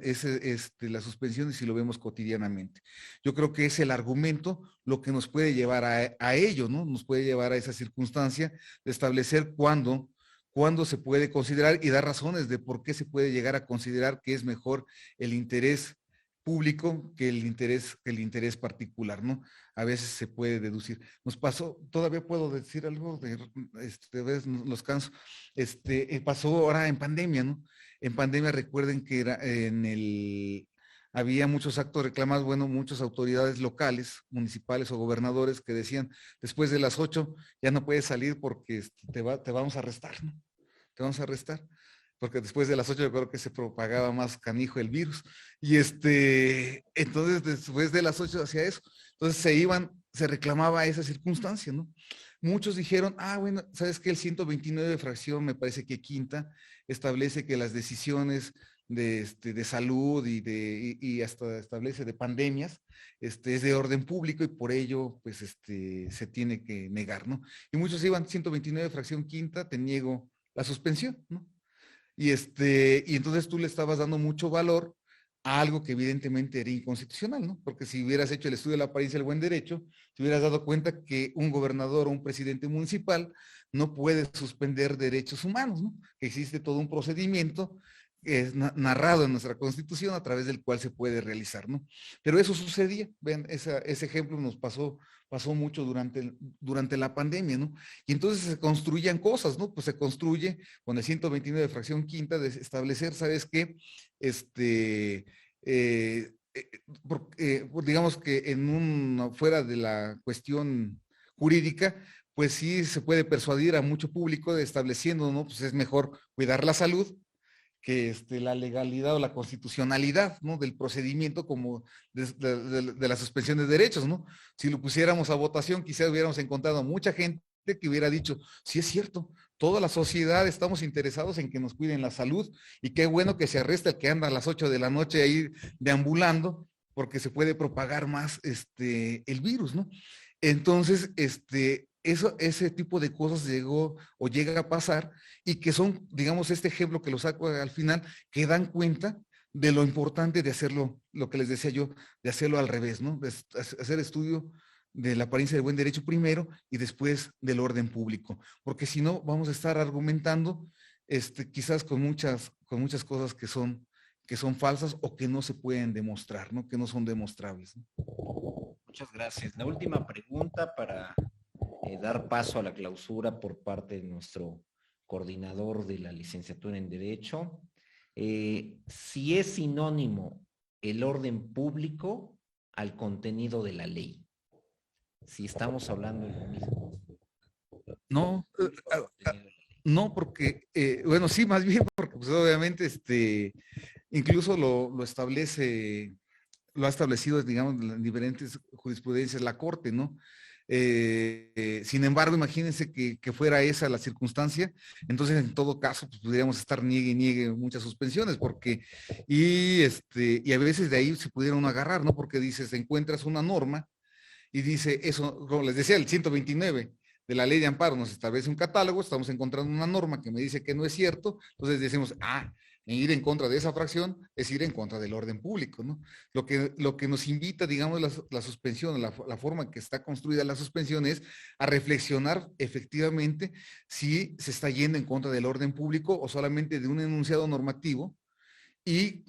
las suspensiones y lo vemos cotidianamente. Yo creo que es el argumento lo que nos puede llevar a ello, ¿no? Nos puede llevar a esa circunstancia de establecer cuándo se puede considerar y dar razones de por qué se puede llegar a considerar que es mejor el interés público que el interés particular, ¿no? A veces se puede deducir. Nos pasó, todavía puedo decir algo de vez los canso, pasó ahora en pandemia, ¿no? En pandemia recuerden que había muchos actos reclamados, bueno, muchas autoridades locales, municipales o gobernadores que decían, después de las 8 ya no puedes salir porque te vamos a arrestar, ¿no? Te vamos a arrestar. Porque después de las 8 yo creo que se propagaba más canijo el virus. Y entonces después de las 8 hacía eso. Entonces se reclamaba esa circunstancia, ¿no? Muchos dijeron, bueno, ¿sabes qué? El 129 de fracción, me parece que quinta, establece que las decisiones de salud y hasta establece de pandemias, es de orden público y por ello, pues, se tiene que negar, ¿no? Y muchos iban, 129 fracción quinta, te niego la suspensión, ¿no? Y entonces tú le estabas dando mucho valor a algo que evidentemente era inconstitucional, ¿no? Porque si hubieras hecho el estudio de la apariencia del buen derecho, te hubieras dado cuenta que un gobernador o un presidente municipal no puede suspender derechos humanos, ¿no? Que existe todo un procedimiento que es narrado en nuestra Constitución a través del cual se puede realizar, ¿no? Pero eso sucedía, ven, ese ejemplo nos pasó mucho durante la pandemia, ¿no? Y entonces se construían cosas, ¿no? Pues se construye con el 129 de fracción quinta de establecer, ¿sabes qué? Digamos que fuera de la cuestión jurídica, pues sí se puede persuadir a mucho público estableciendo, ¿no? Pues es mejor cuidar la salud la legalidad o la constitucionalidad, ¿no? Del procedimiento como de la suspensión de derechos, ¿no? Si lo pusiéramos a votación, quizás hubiéramos encontrado mucha gente que hubiera dicho, sí es cierto, toda la sociedad estamos interesados en que nos cuiden la salud y qué bueno que se arresta el que anda a las 8 de la noche ahí deambulando porque se puede propagar más el virus, ¿no? Entonces, ese tipo de cosas llegó o llega a pasar y que son, digamos, este ejemplo que lo saco al final, que dan cuenta de lo importante de hacerlo, lo que les decía yo, de hacerlo al revés, ¿no? De hacer estudio de la apariencia del buen derecho primero y después del orden público, porque si no vamos a estar argumentando quizás con muchas cosas que son falsas o que no se pueden demostrar, ¿no? Que no son demostrables, ¿no? Muchas gracias. La última pregunta para dar paso a la clausura por parte de nuestro coordinador de la licenciatura en Derecho. Si es sinónimo el orden público al contenido de la ley. Si estamos hablando de lo mismo. No, no, porque, bueno, sí, más bien, porque pues obviamente incluso lo establece, lo ha establecido, digamos, en diferentes jurisprudencias la Corte, ¿no? Sin embargo, imagínense que fuera esa la circunstancia, entonces en todo caso pues, podríamos estar niegue y niegue muchas suspensiones, porque, y a veces de ahí se pudiera uno agarrar, ¿no? Porque dices, encuentras una norma y dice eso, como les decía, el 129 de la ley de amparo nos establece un catálogo, estamos encontrando una norma que me dice que no es cierto, entonces decimos, ir en contra de esa fracción es ir en contra del orden público, ¿no? Lo que nos invita, digamos, la suspensión, la forma en que está construida la suspensión es a reflexionar efectivamente si se está yendo en contra del orden público o solamente de un enunciado normativo y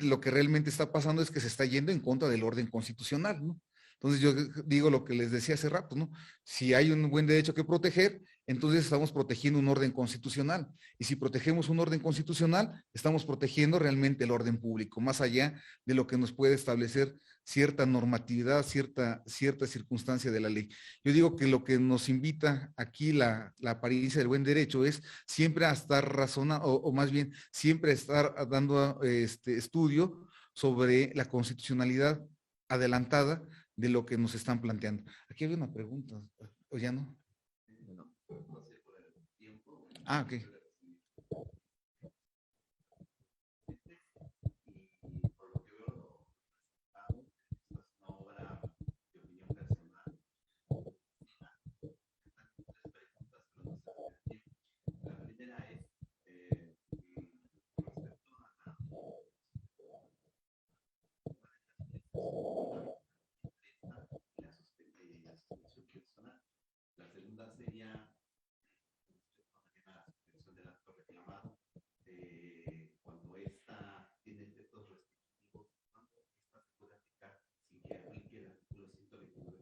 lo que realmente está pasando es que se está yendo en contra del orden constitucional, ¿no? Entonces yo digo lo que les decía hace rato, ¿no? Si hay un buen derecho que proteger, entonces estamos protegiendo un orden constitucional. Y si protegemos un orden constitucional, estamos protegiendo realmente el orden público, más allá de lo que nos puede establecer cierta normatividad, cierta circunstancia de la ley. Yo digo que lo que nos invita aquí la apariencia del buen derecho es siempre a estar razonando, o más bien siempre estar dando estudio sobre la constitucionalidad adelantada de lo que nos están planteando. Aquí había una pregunta, ¿o ya no? Ok. La segunda sería la suspensión del acto reclamado cuando esta tiene efectos restrictivos, cuando esta se puede aplicar sin que aplique el artículo 129.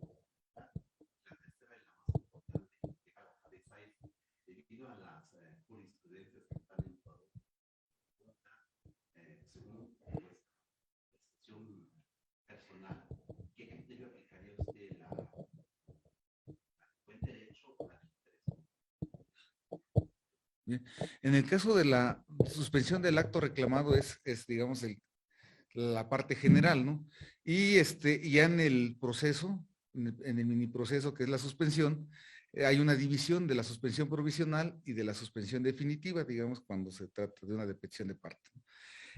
La tercera y la más importante que a la cabeza es debido a las jurisprudencias que están en todo, según nuestra percepción personal, ¿qué criterio aplicaría usted la buen derecho al interés? Bien. En el caso de la suspensión del acto reclamado es digamos, la parte general, ¿no? Y ya en el proceso, en el mini proceso que es la suspensión, hay una división de la suspensión provisional y de la suspensión definitiva, digamos, cuando se trata de una petición de parte.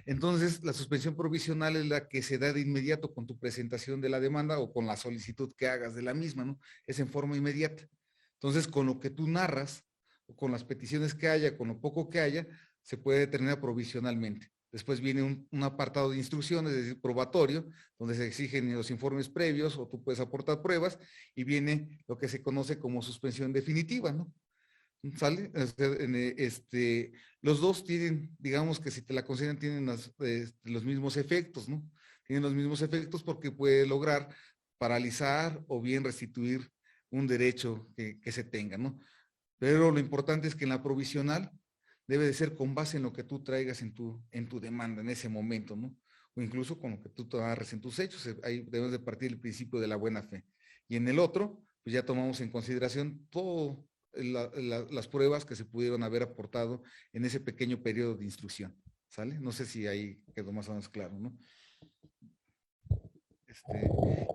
Entonces, la suspensión provisional es la que se da de inmediato con tu presentación de la demanda o con la solicitud que hagas de la misma, ¿no? Es en forma inmediata. Entonces, con lo que tú narras, o con las peticiones que haya, con lo poco que haya, se puede determinar provisionalmente. Después viene un apartado de instrucciones, es decir, probatorio, donde se exigen los informes previos o tú puedes aportar pruebas y viene lo que se conoce como suspensión definitiva, ¿no? ¿Sale? Los dos tienen, digamos que si te la consideran, tienen los mismos efectos, ¿no? Tienen los mismos efectos porque puede lograr paralizar o bien restituir un derecho que se tenga, ¿no? Pero lo importante es que en la provisional debe de ser con base en lo que tú traigas en tu demanda en ese momento, ¿no? O incluso con lo que tú agarres en tus hechos. Ahí debemos de partir el principio de la buena fe. Y en el otro, pues ya tomamos en consideración todo las pruebas que se pudieron haber aportado en ese pequeño periodo de instrucción. ¿Sale? No sé si ahí quedó más o menos claro, ¿no?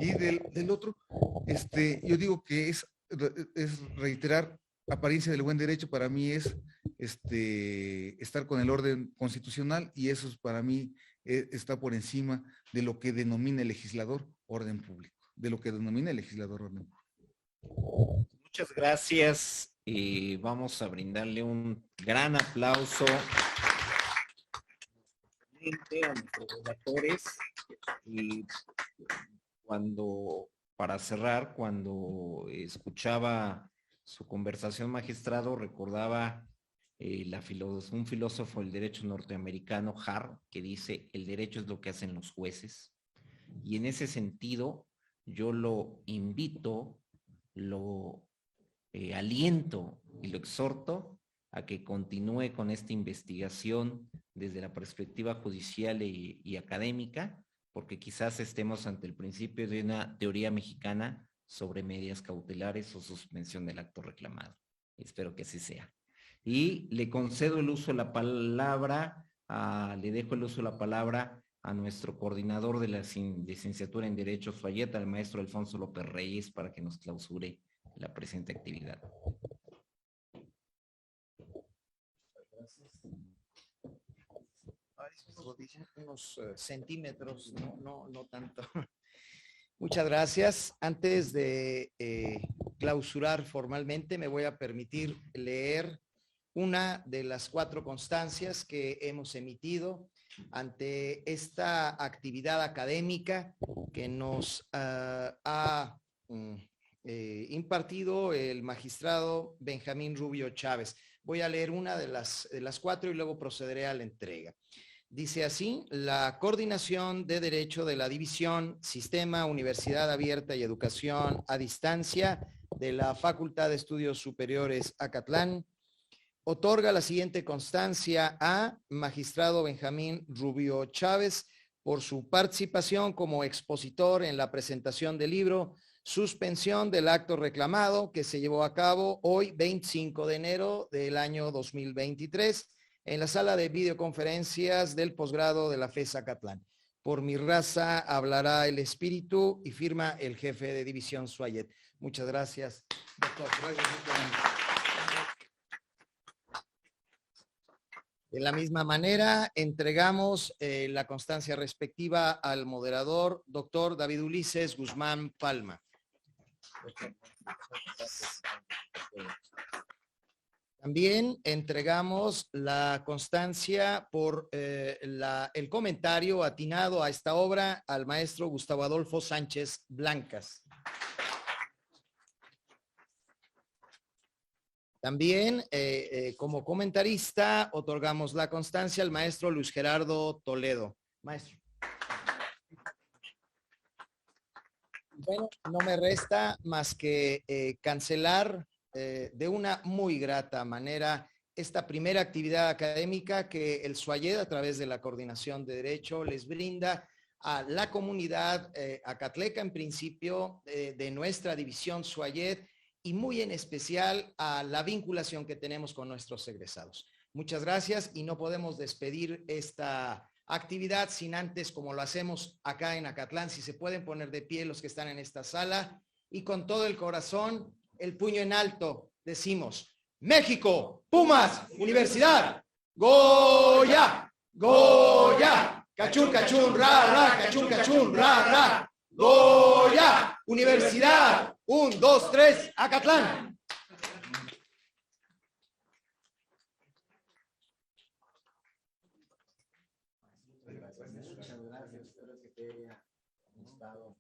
Y del otro, yo digo que es reiterar apariencia del buen derecho. Para mí es estar con el orden constitucional, y eso para mí está por encima de lo que denomina el legislador orden público, Muchas gracias y vamos a brindarle un gran aplauso a nuestros relatores. Y para cerrar, cuando escuchaba su conversación, magistrado, recordaba un filósofo del derecho norteamericano, Hart, que dice: el derecho es lo que hacen los jueces. Y en ese sentido, yo lo invito, lo aliento y lo exhorto a que continúe con esta investigación desde la perspectiva judicial y académica, porque quizás estemos ante el principio de una teoría mexicana sobre medidas cautelares o suspensión del acto reclamado. Espero que así sea. Y le concedo el uso de la palabra, le dejo el uso de la palabra a nuestro coordinador de la licenciatura en Derecho Suayet, al maestro Alfonso López Reyes, para que nos clausure la presente actividad. Unos centímetros, no tanto. Muchas gracias. Antes de clausurar formalmente, me voy a permitir leer una de las 4 constancias que hemos emitido ante esta actividad académica que nos ha impartido el magistrado Benjamín Rubio Chávez. Voy a leer una de las 4 y luego procederé a la entrega. Dice así: la coordinación de derecho de la División Sistema Universidad Abierta y Educación a Distancia de la Facultad de Estudios Superiores Acatlán otorga la siguiente constancia a magistrado Benjamín Rubio Chávez por su participación como expositor en la presentación del libro Suspensión del acto reclamado, que se llevó a cabo hoy 25 de enero del año 2023 en la sala de videoconferencias del posgrado de la FES Acatlán. Por mi raza hablará el espíritu, y firma el jefe de división Suayet. Muchas gracias, doctor. De la misma manera, entregamos la constancia respectiva al moderador, doctor David Ulises Guzmán Palma. También entregamos la constancia por el comentario atinado a esta obra al maestro Gustavo Adolfo Sánchez Blancas. También, como comentarista, otorgamos la constancia al maestro Luis Gerardo Toledo. Maestro. Bueno, no me resta más que cancelar de una muy grata manera esta primera actividad académica que el Suayet, a través de la Coordinación de Derecho, les brinda a la comunidad acatleca, en principio, de nuestra división Suayet, y muy en especial a la vinculación que tenemos con nuestros egresados. Muchas gracias, y no podemos despedir esta actividad sin antes, como lo hacemos acá en Acatlán, si se pueden poner de pie los que están en esta sala, y con todo el corazón, el puño en alto, decimos: México, Pumas, Universidad, Goya, Goya, cachún, cachún, ra, ra, cachún, cachún, ra, ra, Goya, Universidad, 1, 2, 3, Acatlán. Muchas gracias, espero que te haya gustado.